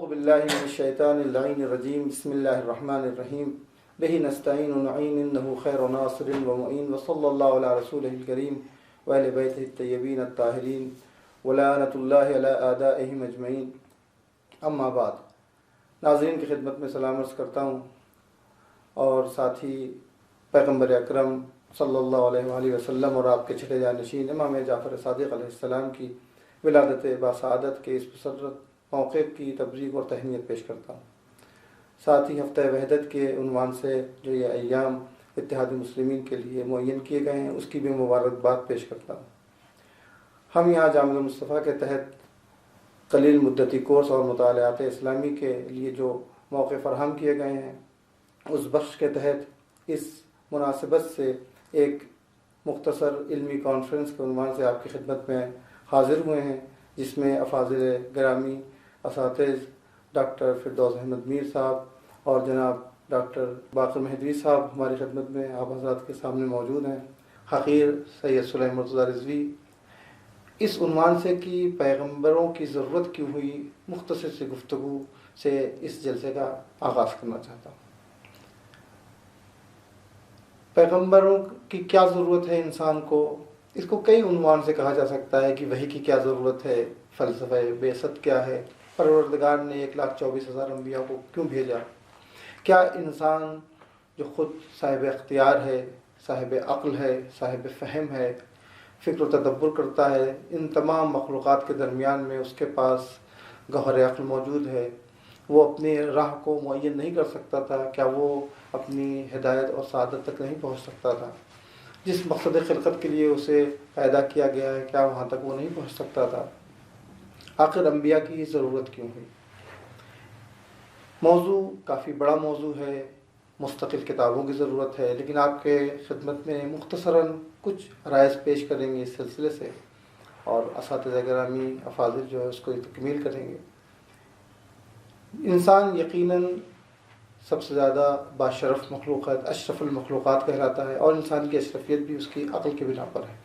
باللہ من الشیطان اللعین الرجیم بسم اللہ الرحمن الرحیم بہ نستعین ونعین انہ خیر ناصر ومعین وصلی اللہ علی رسولہ الکریم وآل بیتہ الطیبین الطاہرین ولعنۃ اللہ علی اعدائہم اجمعین اما بعد۔ ناظرین کی خدمت میں سلام عرض کرتا ہوں اور ساتھ ہی پیغمبر اکرم صلی اللہ علیہ وآلہ وسلم اور آپ کے چھٹے جانشین امام جعفر صادق علیہ السلام کی ولادت باسعادت کے اس مسرت موقع کی تبریک اور تہنیت پیش کرتا ہوں۔ ساتھ ہی ہفتہ وحدت کے عنوان سے جو یہ ایام اتحاد المسلمین کے لیے معین کیے گئے ہیں اس کی بھی مبارکباد پیش کرتا ہوں۔ ہم یہاں جامعہ المصطفیٰ کے تحت قلیل مدتی کورس اور مطالعات اسلامی کے لیے جو موقع فراہم کیے گئے ہیں اس بخش کے تحت اس مناسبت سے ایک مختصر علمی کانفرنس کے عنوان سے آپ کی خدمت میں حاضر ہوئے ہیں، جس میں افاضل گرامی اساتذ ڈاکٹر فردوس احمد میر صاحب اور جناب ڈاکٹر باقر مہدوی صاحب ہماری خدمت میں آپ حضرات کے سامنے موجود ہیں۔ حقیر سید سلیمان مرتضیٰ رضوی اس عنوان سے کہ پیغمبروں کی ضرورت کیوں ہوئی مختصر سی گفتگو سے اس جلسے کا آغاز کرنا چاہتا ہوں۔ پیغمبروں کی کیا ضرورت ہے انسان کو، اس کو کئی عنوان سے کہا جا سکتا ہے کہ وحی کی کیا ضرورت ہے، فلسفہ بعثت کیا ہے، پروردگار نے 1,24,000 انبیاء کو کیوں بھیجا، کیا انسان جو خود صاحب اختیار ہے، صاحب عقل ہے، صاحب فہم ہے، فکر و تدبر کرتا ہے، ان تمام مخلوقات کے درمیان میں اس کے پاس گوہر عقل موجود ہے، وہ اپنی راہ کو معین نہیں کر سکتا تھا، کیا وہ اپنی ہدایت اور سعادت تک نہیں پہنچ سکتا تھا، جس مقصد خلقت کے لیے اسے پیدا کیا گیا ہے کیا وہاں تک وہ نہیں پہنچ سکتا تھا، آخر انبیاء کی ضرورت کیوں ہوئی۔ موضوع کافی بڑا موضوع ہے، مستقل کتابوں کی ضرورت ہے، لیکن آپ کے خدمت میں مختصراً کچھ عرائض پیش کریں گے اس سلسلے سے اور اساتذہ گرامی افاضل جو ہے اس کو تکمیل کریں گے۔ انسان یقیناً سب سے زیادہ باشرف مخلوقات، اشرف المخلوقات کہلاتا ہے، اور انسان کی اشرفیت بھی اس کی عقل کے بنا پر ہے،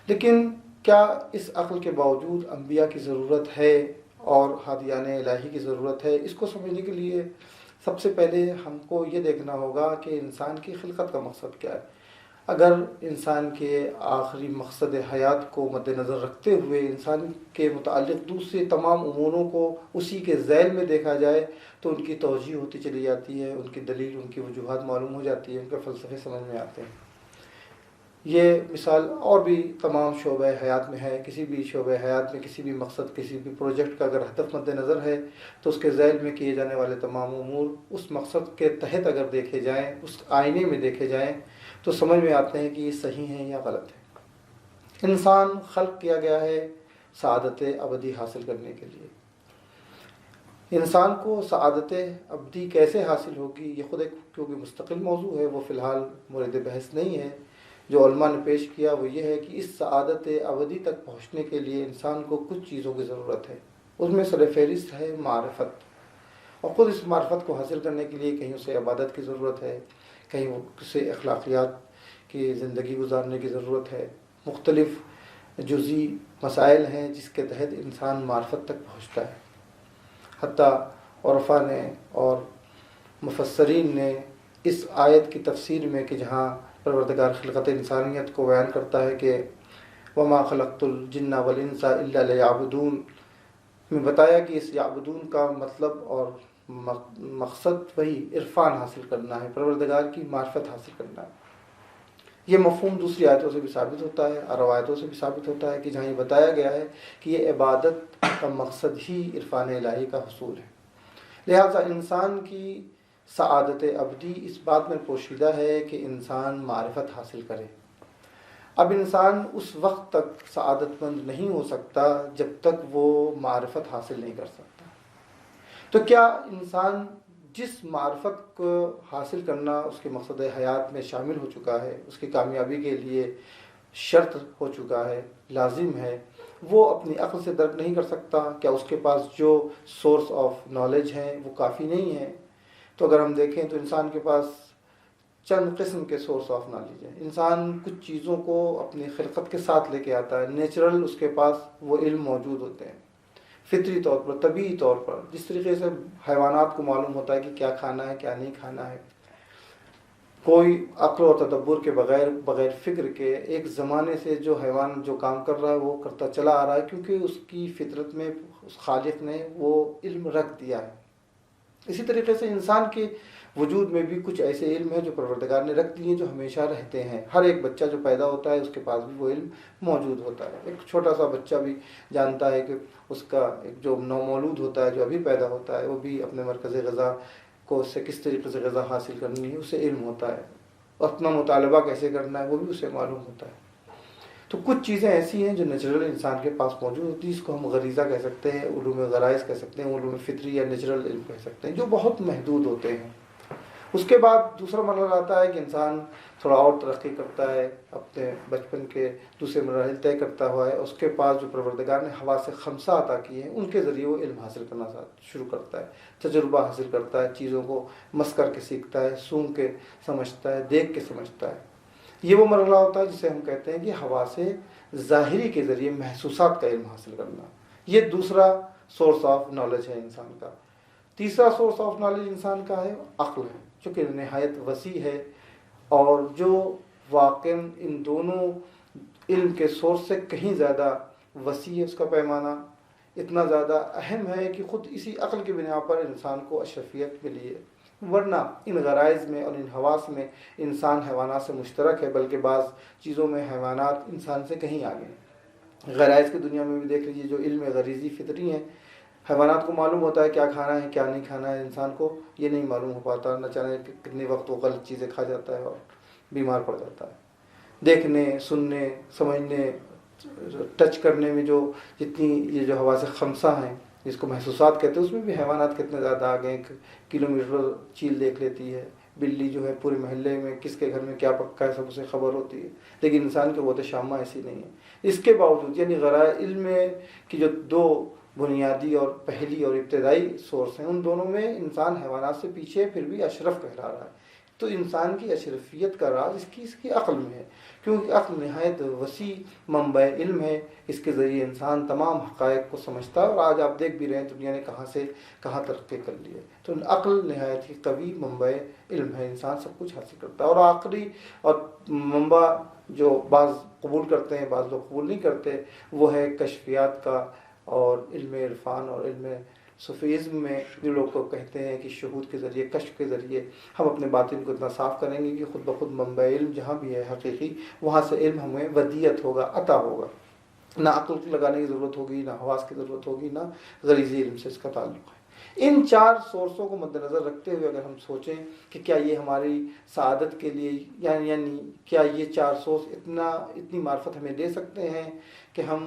لیکن کیا اس عقل کے باوجود انبیاء کی ضرورت ہے اور ہادیان الہی کی ضرورت ہے؟ اس کو سمجھنے کے لیے سب سے پہلے ہم کو یہ دیکھنا ہوگا کہ انسان کی خلقت کا مقصد کیا ہے۔ اگر انسان کے آخری مقصد حیات کو مد نظر رکھتے ہوئے انسان کے متعلق دوسرے تمام اموروں کو اسی کے ذیل میں دیکھا جائے تو ان کی توجیہ ہوتی چلی جاتی ہے، ان کی دلیل، ان کی وجوہات معلوم ہو جاتی ہے، ان کے فلسفے سمجھ میں آتے ہیں۔ یہ مثال اور بھی تمام شعبہ حیات میں ہے، کسی بھی شعبہ حیات میں کسی بھی مقصد، کسی بھی پروجیکٹ کا اگر ہدف مد نظر ہے تو اس کے ذیل میں کیے جانے والے تمام امور اس مقصد کے تحت اگر دیکھے جائیں، اس آئینے میں دیکھے جائیں تو سمجھ میں آتے ہیں کہ یہ صحیح ہیں یا غلط ہے۔ انسان خلق کیا گیا ہے سعادت ابدی حاصل کرنے کے لیے۔ انسان کو سعادت ابدی کیسے حاصل ہوگی یہ خود ایک کیونکہ مستقل موضوع ہے، وہ فی الحال مورد بحث نہیں ہے۔ جو علماء نے پیش کیا وہ یہ ہے کہ اس سعادت ابدی تک پہنچنے کے لیے انسان کو کچھ چیزوں کی ضرورت ہے، اس میں سر فہرست ہے معرفت، اور خود اس معرفت کو حاصل کرنے کے لیے کہیں اسے عبادت کی ضرورت ہے، کہیں اسے اخلاقیات کی زندگی گزارنے کی ضرورت ہے، مختلف جزئی مسائل ہیں جس کے تحت انسان معرفت تک پہنچتا ہے۔ حتیٰ عرفاء نے اور مفسرین نے اس آیت کی تفسیر میں کہ جہاں پروردگار خلقت انسانیت کو بیان کرتا ہے کہ وما خلقت الجن والانس الا لیعبدون میں بتایا کہ اس یعبدون کا مطلب اور مقصد وہی عرفان حاصل کرنا ہے، پروردگار کی معرفت حاصل کرنا ہے۔ یہ مفہوم دوسری آیتوں سے بھی ثابت ہوتا ہے اور روایتوں سے بھی ثابت ہوتا ہے کہ جہاں یہ بتایا گیا ہے کہ یہ عبادت کا مقصد ہی عرفان الہی کا حصول ہے۔ لہٰذا انسان کی سعادت ابدی اس بات میں پوشیدہ ہے کہ انسان معرفت حاصل کرے۔ اب انسان اس وقت تک سعادت مند نہیں ہو سکتا جب تک وہ معرفت حاصل نہیں کر سکتا۔ تو کیا انسان جس معرفت کو حاصل کرنا اس کے مقصد حیات میں شامل ہو چکا ہے، اس کی کامیابی کے لیے شرط ہو چکا ہے، لازم ہے، وہ اپنی عقل سے درک نہیں کر سکتا؟ کیا اس کے پاس جو سورس آف نالج ہیں وہ کافی نہیں ہے؟ تو اگر ہم دیکھیں تو انسان کے پاس چند قسم کے سورس آف نالج ہیں۔ انسان کچھ چیزوں کو اپنی خلقت کے ساتھ لے کے آتا ہے، نیچرل اس کے پاس وہ علم موجود ہوتے ہیں، فطری طور پر، طبیعی طور پر، جس طریقے سے حیوانات کو معلوم ہوتا ہے کہ کیا کھانا ہے کیا نہیں کھانا ہے، کوئی عقل و تدبر کے بغیر فکر کے ایک زمانے سے جو حیوان جو کام کر رہا ہے وہ کرتا چلا آ رہا ہے، کیونکہ اس کی فطرت میں اس خالق نے وہ علم رکھ دیا ہے۔ اسی طریقے سے انسان کے وجود میں بھی کچھ ایسے علم ہیں جو پروردگار نے رکھ دیے، جو ہمیشہ رہتے ہیں۔ ہر ایک بچہ جو پیدا ہوتا ہے اس کے پاس بھی وہ علم موجود ہوتا ہے۔ ایک چھوٹا سا بچہ بھی جانتا ہے کہ اس کا ایک جو نومولود ہوتا ہے، جو ابھی پیدا ہوتا ہے، وہ بھی اپنے مرکز غذا کو اس سے کس طریقے سے غذا حاصل کرنی ہے اسے علم ہوتا ہے، اپنا مطالبہ کیسے کرنا ہے وہ بھی اسے معلوم ہوتا ہے۔ تو کچھ چیزیں ایسی ہیں جو نیچرل انسان کے پاس موجود ہوتی ہیں، اس کو ہم غریزہ کہہ سکتے ہیں، علوم غرائز کہہ سکتے ہیں، علوم فطری یا نیچرل علم کہہ سکتے ہیں، جو بہت محدود ہوتے ہیں۔ اس کے بعد دوسرا مرحلہ آتا ہے کہ انسان تھوڑا اور ترقی کرتا ہے، اپنے بچپن کے دوسرے مراحل طے کرتا ہوا ہے، اس کے پاس جو پروردگار نے حواس خمسہ عطا کیے ہیں ان کے ذریعے وہ علم حاصل کرنا شروع کرتا ہے، تجربہ حاصل کرتا ہے، چیزوں کو مس کر کے سیکھتا ہے، سونگھ کے سمجھتا ہے، دیکھ کے سمجھتا ہے۔ یہ وہ مرحلہ ہوتا ہے جسے ہم کہتے ہیں کہ حواس ظاہری کے ذریعے محسوسات کا علم حاصل کرنا۔ یہ دوسرا سورس آف نالج ہے انسان کا۔ تیسرا سورس آف نالج انسان کا ہے عقل ہے، جو کہ نہایت وسیع ہے اور جو واقع ان دونوں علم کے سورس سے کہیں زیادہ وسیع ہے۔ اس کا پیمانہ اتنا زیادہ اہم ہے کہ خود اسی عقل کی بنا پر انسان کو اشرفیت ملی ہے، ورنہ ان غرائز میں اور ان حواس میں انسان حیوانات سے مشترک ہے، بلکہ بعض چیزوں میں حیوانات انسان سے کہیں آگے ہیں۔ غرائز کی دنیا میں بھی دیکھ لیجیے، جو علم غریزی فطری ہیں، حیوانات کو معلوم ہوتا ہے کیا کھانا ہے کیا نہیں کھانا ہے، انسان کو یہ نہیں معلوم ہو پاتا، نہ جانے کتنے وقت وہ غلط چیزیں کھا جاتا ہے اور بیمار پڑ جاتا ہے۔ دیکھنے، سننے، سمجھنے، ٹچ کرنے میں جو جتنی یہ جو حواس خمسہ ہیں جس کو محسوسات کہتے ہیں، اس میں بھی حیوانات کتنے زیادہ آگے ہیں۔ کلومیٹر چیل دیکھ لیتی ہے، بلی جو ہے پورے محلے میں کس کے گھر میں کیا پکا ہے سب اسے خبر ہوتی ہے، لیکن انسان کے قوت شامہ ایسی نہیں ہے۔ اس کے باوجود یعنی غرائز علم کی جو دو بنیادی اور پہلی اور ابتدائی سورس ہیں، ان دونوں میں انسان حیوانات سے پیچھے پھر بھی اشرف کہلا رہا ہے۔ تو انسان کی اشرفیت کا راز اس کی عقل میں ہے، کیونکہ عقل نہایت وسیع منبع علم ہے۔ اس کے ذریعے انسان تمام حقائق کو سمجھتا ہے، اور آج آپ دیکھ بھی رہے ہیں دنیا نے کہاں سے کہاں ترقی کر لی ہے۔ تو عقل نہایت ہی قوی منبع علم ہے، انسان سب کچھ حاصل کرتا ہے۔ اور آخری اور منبع جو بعض قبول کرتے ہیں بعض لوگ قبول نہیں کرتے، وہ ہے کشفیات کا، اور علم عرفان اور علم صوفیزم میں جو لوگ کو کہتے ہیں کہ شہود کے ذریعے، کشف کے ذریعے ہم اپنے باطن کو اتنا صاف کریں گے کہ خود بخود منبع علم جہاں بھی ہے حقیقی، وہاں سے علم ہمیں ودیت ہوگا، عطا ہوگا، نہ عقل لگانے کی ضرورت ہوگی، نہ حواس کی ضرورت ہوگی، نہ غریزی علم سے اس کا تعلق ہے۔ ان چار سورسوں کو مد نظر رکھتے ہوئے اگر ہم سوچیں کہ کیا یہ ہماری سعادت کے لیے یعنی کیا یہ چار سورس اتنی معرفت ہمیں دے سکتے ہیں کہ ہم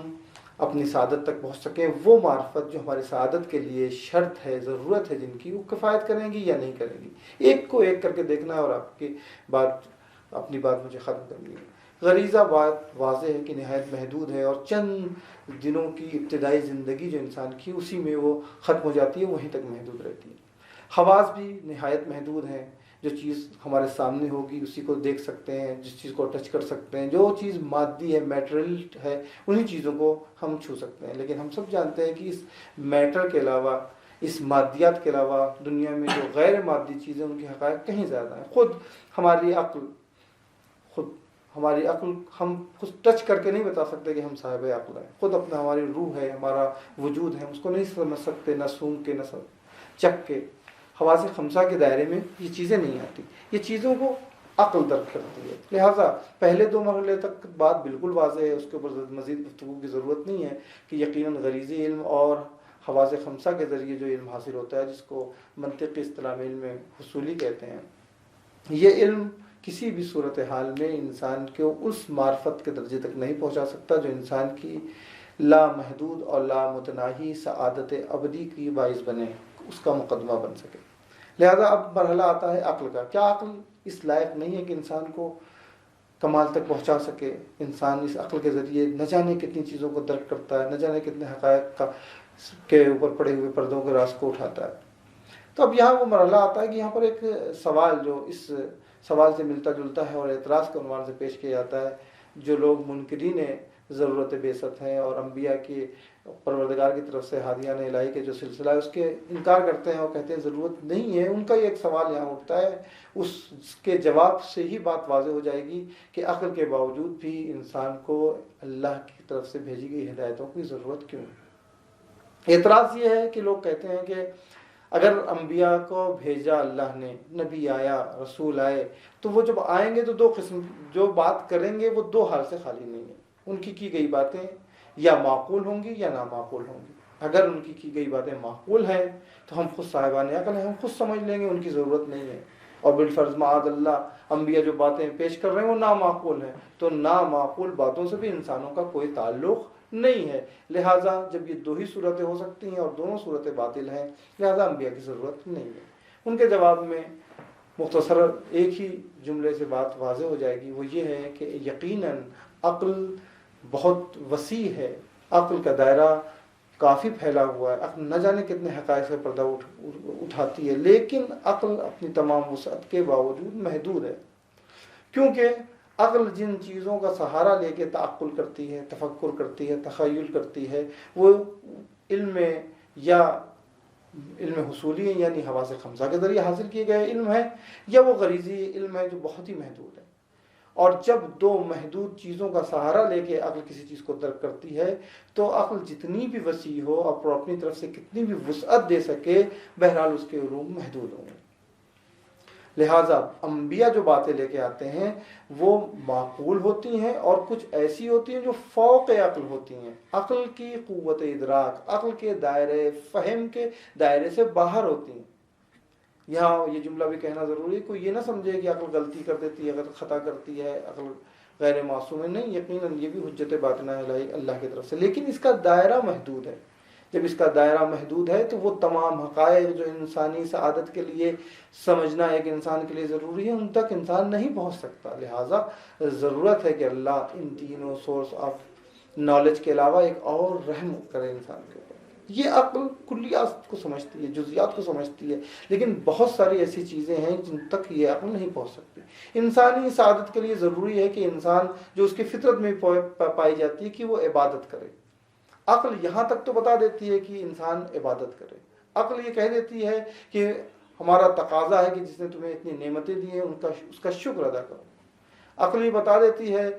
اپنی سعادت تک پہنچ سکیں، وہ معرفت جو ہماری سعادت کے لیے شرط ہے، ضرورت ہے جن کی، وہ کفایت کریں گی یا نہیں کریں گی؟ ایک کو ایک کر کے دیکھنا ہے اور اپنی بات مجھے ختم کرنی ہے۔ غریزہ بات واضح ہے کہ نہایت محدود ہے، اور چند دنوں کی ابتدائی زندگی جو انسان کی اسی میں وہ ختم ہو جاتی ہے، وہیں تک محدود رہتی ہے۔ حواس بھی نہایت محدود ہیں، جو چیز ہمارے سامنے ہوگی اسی کو دیکھ سکتے ہیں، جس چیز کو ٹچ کر سکتے ہیں، جو چیز مادی ہے، میٹرل ہے، انہی چیزوں کو ہم چھو سکتے ہیں۔ لیکن ہم سب جانتے ہیں کہ اس میٹر کے علاوہ، اس مادیات کے علاوہ دنیا میں جو غیر مادی چیزیں ان کے حقائق کہیں زیادہ ہیں۔ خود ہماری عقل ہم خود ٹچ کر کے نہیں بتا سکتے کہ ہم صاحب عقل ہیں، خود اپنا ہماری روح ہے، ہمارا وجود ہے، اس کو نہیں سمجھ سکتے، نہ سونگ کے، نہ چکھ کے۔ حواس خمسہ کے دائرے میں یہ چیزیں نہیں آتی، یہ چیزوں کو عقل درک کرتی ہے۔ لہٰذا پہلے دو مرحلے تک بات بالکل واضح ہے، اس کے اوپر مزید گفتگو کی ضرورت نہیں ہے کہ یقیناً غریزی علم اور حواس خمسہ کے ذریعے جو علم حاصل ہوتا ہے، جس کو منطقی اصطلاح میں علم حصولی کہتے ہیں، یہ علم کسی بھی صورتحال میں انسان کو اس معرفت کے درجے تک نہیں پہنچا سکتا جو انسان کی لامحدود اور لامتناہی سعادت ابدی کی باعث بنے، اس کا مقدمہ بن سکے۔ لہذا اب مرحلہ آتا ہے عقل کا۔ کیا عقل اس لائق نہیں ہے کہ انسان کو کمال تک پہنچا سکے؟ انسان اس عقل کے ذریعے نہ جانے کتنی چیزوں کو درک کرتا ہے، نہ جانے کتنے حقائق کے اوپر پڑے ہوئے پردوں کے راز کو اٹھاتا ہے۔ تو اب یہاں وہ مرحلہ آتا ہے کہ یہاں پر ایک سوال جو اس سوال سے ملتا جلتا ہے اور اعتراض کے عنوان سے پیش کیا جاتا ہے، جو لوگ منکرین ضرورت بعثت ہیں اور انبیاء کی پروردگار کی طرف سے ہادیان الہی کے جو سلسلہ ہے اس کے انکار کرتے ہیں اور کہتے ہیں ضرورت نہیں ہے، ان کا یہ ایک سوال یہاں اٹھتا ہے، اس کے جواب سے ہی بات واضح ہو جائے گی کہ عقل کے باوجود بھی انسان کو اللہ کی طرف سے بھیجی گئی ہدایتوں کی ضرورت کیوں ہے۔ اعتراض یہ ہے کہ لوگ کہتے ہیں کہ اگر انبیاء کو بھیجا اللہ نے، نبی آیا، رسول آئے، تو وہ جب آئیں گے تو دو قسم جو بات کریں گے وہ دو حال سے خالی نہیں ہیں، ان کی گئی باتیں یا معقول ہوں گی یا نامعقول ہوں گی۔ اگر ان کی گئی باتیں معقول ہیں تو ہم خود صاحبان عقل ہیں، ہم خود سمجھ لیں گے ان کی ضرورت نہیں ہے، اور بالفرض معاذ اللہ انبیاء جو باتیں پیش کر رہے ہیں وہ نامعقول ہیں، تو نامعقول باتوں سے بھی انسانوں کا کوئی تعلق نہیں ہے، لہٰذا جب یہ دو ہی صورتیں ہو سکتی ہیں اور دونوں صورتیں باطل ہیں، لہٰذا انبیاء کی ضرورت نہیں ہے۔ ان کے جواب میں مختصر ایک ہی جملے سے بات واضح ہو جائے گی، وہ یہ ہے کہ یقیناً عقل بہت وسیع ہے، عقل کا دائرہ کافی پھیلا ہوا ہے، عقل نہ جانے کتنے حقائق سے پردہ اٹھاتی ہے، لیکن عقل اپنی تمام وسعت کے باوجود محدود ہے، کیونکہ عقل جن چیزوں کا سہارا لے کے تعقل کرتی ہے، تفکر کرتی ہے، تخیل کرتی ہے، وہ علم یا علم حصولی ہے، یعنی حواس خمسہ کے ذریعے حاصل کیے گئے علم ہے، یا وہ غریزی علم ہے جو بہت ہی محدود ہے۔ اور جب دو محدود چیزوں کا سہارا لے کے عقل کسی چیز کو درک کرتی ہے تو عقل جتنی بھی وسیع ہو اور اپنی طرف سے کتنی بھی وسعت دے سکے، بہرحال اس کے علوم محدود ہوں گے۔ لہٰذا انبیاء جو باتیں لے کے آتے ہیں وہ معقول ہوتی ہیں، اور کچھ ایسی ہوتی ہیں جو فوق عقل ہوتی ہیں، عقل کی قوت ادراک، عقل کے دائرے فہم کے دائرے سے باہر ہوتی ہیں۔ یہاں یہ جملہ بھی کہنا ضروری ہے، کوئی یہ نہ سمجھے کہ عقل غلطی کر دیتی ہے، خطا کرتی ہے، عقل غیر معصوم ہے، نہیں، یقیناً یہ بھی حجت باطنہ الہی اللہ کی طرف سے، لیکن اس کا دائرہ محدود ہے۔ جب اس کا دائرہ محدود ہے تو وہ تمام حقائق جو انسانی سعادت کے لیے سمجھنا ایک انسان کے لیے ضروری ہے ان تک انسان نہیں پہنچ سکتا، لہٰذا ضرورت ہے کہ اللہ ان تینوں سورس آف نالج کے علاوہ ایک اور رحم کرے انسان کے اوپر۔ یہ عقل کلیات کو سمجھتی ہے، جزیات کو سمجھتی ہے، لیکن بہت ساری ایسی چیزیں ہیں جن تک یہ عقل نہیں پہنچ سکتی۔ انسانی سعادت کے لیے ضروری ہے کہ انسان جو اس کی فطرت میں پائی جاتی ہے کہ وہ عبادت کرے۔ عقل یہاں تک تو بتا دیتی ہے کہ انسان عبادت کرے، عقل یہ کہہ دیتی ہے کہ ہمارا تقاضا ہے کہ جس نے تمہیں اتنی نعمتیں دی ہیں اس کا شکر ادا کرو۔ عقل یہ بتا دیتی ہے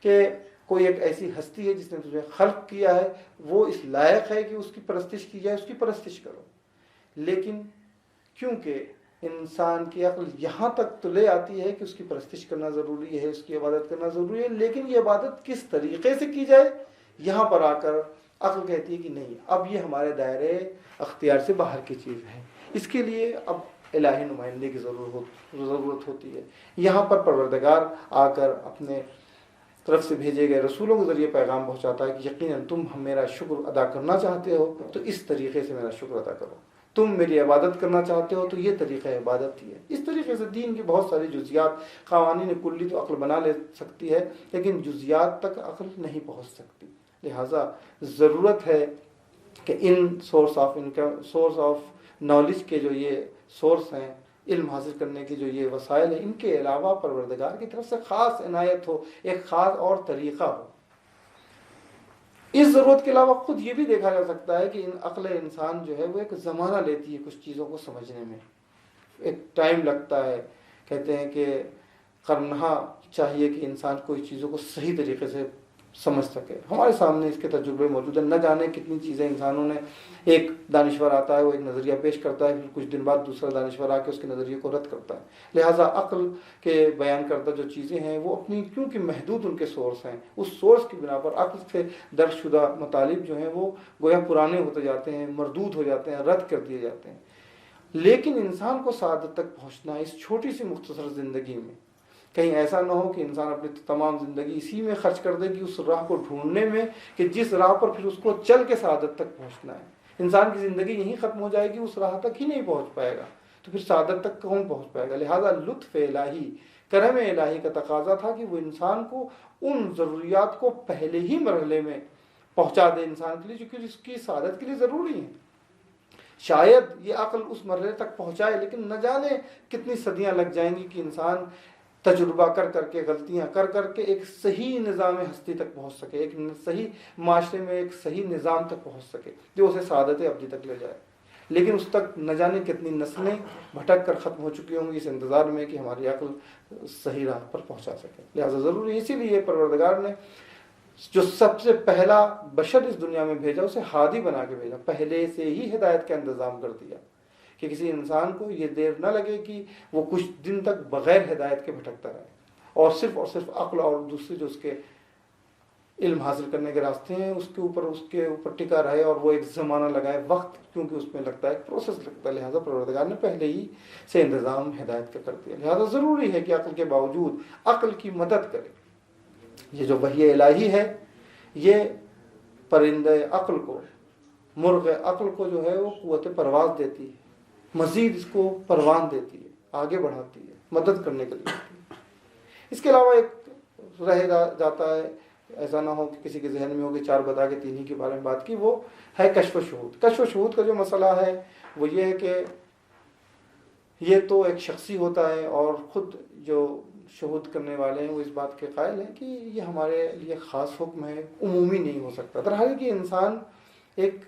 کہ کوئی ایک ایسی ہستی ہے جس نے تجھے خلق کیا ہے، وہ اس لائق ہے کہ اس کی پرستش کی جائے، اس کی پرستش کرو۔ لیکن کیونکہ انسان کی عقل یہاں تک تو لے آتی ہے کہ اس کی پرستش کرنا ضروری ہے، اس کی عبادت کرنا ضروری ہے، لیکن یہ عبادت کس طریقے سے کی جائے، یہاں پر آ کر عقل کہتی ہے کہ نہیں، اب یہ ہمارے دائرے اختیار سے باہر کی چیز ہے، اس کے لیے اب الہی نمائندے کی ضرورت ہوتی ہے۔ یہاں پر پروردگار آ کر اپنے طرف سے بھیجے گئے رسولوں کے ذریعے پیغام پہنچاتا ہے کہ یقیناً تم میرا شکر ادا کرنا چاہتے ہو تو اس طریقے سے میرا شکر ادا کرو، تم میری عبادت کرنا چاہتے ہو تو یہ طریقہ عبادت ہی ہے۔ اس طریقے سے دین کی بہت ساری جزیات، قوانین کلی تو عقل بنا لے سکتی ہے، لیکن جزیات تک عقل نہیں پہنچ سکتی، لہٰذا ضرورت ہے کہ ان سورس آف نالج کے جو یہ سورس ہیں، علم حاصل کرنے کی جو یہ وسائل ہیں، ان کے علاوہ پروردگار کی طرف سے خاص عنایت ہو، ایک خاص اور طریقہ ہو۔ اس ضرورت کے علاوہ خود یہ بھی دیکھا جا سکتا ہے کہ عقل انسان جو ہے وہ ایک زمانہ لیتی ہے کچھ چیزوں کو سمجھنے میں، ایک ٹائم لگتا ہے۔ کہتے ہیں کہ قرنہا چاہیے کہ انسان کوئی چیزوں کو صحیح طریقے سے سمجھ سکے۔ ہمارے سامنے اس کے تجربے موجود ہیں، نہ جانے کتنی چیزیں انسانوں نے، ایک دانشور آتا ہے، وہ ایک نظریہ پیش کرتا ہے، پھر کچھ دن بعد دوسرا دانشور آ کے اس کے نظریے کو رد کرتا ہے۔ لہٰذا عقل کے بیان کردہ جو چیزیں ہیں وہ اپنی کیونکہ محدود ان کے سورس ہیں، اس سورس کی بنا پر عقل سے درج شدہ مطالب جو ہیں وہ گویا پرانے ہوتے جاتے ہیں، مردود ہو جاتے ہیں، رد کر دیے جاتے ہیں۔ لیکن انسان کو سعادت تک پہنچنا اس چھوٹی سی مختصر زندگی میں، کہیں ایسا نہ ہو کہ انسان اپنی تمام زندگی اسی میں خرچ کر دے کہ اس راہ کو ڈھونڈنے میں کہ جس راہ پر پھر اس کو چل کے سعادت تک پہنچنا ہے۔ انسان کی زندگی یہیں ختم ہو جائے گی، اس راہ تک ہی نہیں پہنچ پائے گا، تو پھر سعادت تک کون پہنچ پائے گا؟ لہٰذا لطف الہی، کرم الہی کا تقاضا تھا کہ وہ انسان کو ان ضروریات کو پہلے ہی مرحلے میں پہنچا دے انسان کے لیے جو کہ اس کی سعادت کے لیے ضروری ہیں۔ شاید یہ عقل اس مرحلے تک پہنچائے، لیکن نہ جانے کتنی صدیاں لگ جائیں گی کہ انسان تجربہ کر کر کے، غلطیاں کر کر کے ایک صحیح نظام ہستی تک پہنچ سکے، ایک صحیح معاشرے میں ایک صحیح نظام تک پہنچ سکے جو اسے سعادت ابدی تک لے جائے. لیکن اس تک نہ جانے کتنی نسلیں بھٹک کر ختم ہو چکی ہوں گی اس انتظار میں کہ ہماری عقل صحیح راہ پر پہنچا سکے. لہٰذا ضروری اسی لیے پروردگار نے جو سب سے پہلا بشر اس دنیا میں بھیجا اسے ہادی بنا کے بھیجا، پہلے سے ہی ہدایت کا انتظام کر دیا کہ کسی انسان کو یہ دیر نہ لگے کہ وہ کچھ دن تک بغیر ہدایت کے بھٹکتا رہے، اور صرف عقل اور دوسری جو اس کے علم حاصل کرنے کے راستے ہیں اس کے اوپر ٹکا رہے، اور وہ ایک زمانہ لگائے، وقت، کیونکہ اس میں لگتا ہے ایک پروسیس لگتا ہے. لہٰذا پروردگار نے پہلے ہی سے انتظام ہدایت کا کر دیا. لہٰذا ضروری ہے کہ عقل کے باوجود عقل کی مدد کرے. یہ جو وحی الہی ہے یہ پرندہ عقل کو، مرغ عقل کو جو ہے وہ قوت پرواز دیتی ہے، مزید اس کو پروان دیتی ہے، آگے بڑھاتی ہے، مدد کرنے کے لیے. اس کے علاوہ ایک رہ جاتا ہے، ایسا نہ ہو کہ کسی کے ذہن میں ہو کہ 4 بتا کے 3 ہی کے بارے میں بات کی، وہ ہے کشف و شہود. کشف و شہود کا جو مسئلہ ہے وہ یہ ہے کہ یہ تو ایک شخصی ہوتا ہے، اور خود جو شہود کرنے والے ہیں وہ اس بات کے قائل ہیں کہ یہ ہمارے لیے خاص حکم ہے، عمومی نہیں ہو سکتا. درحال کہ انسان ایک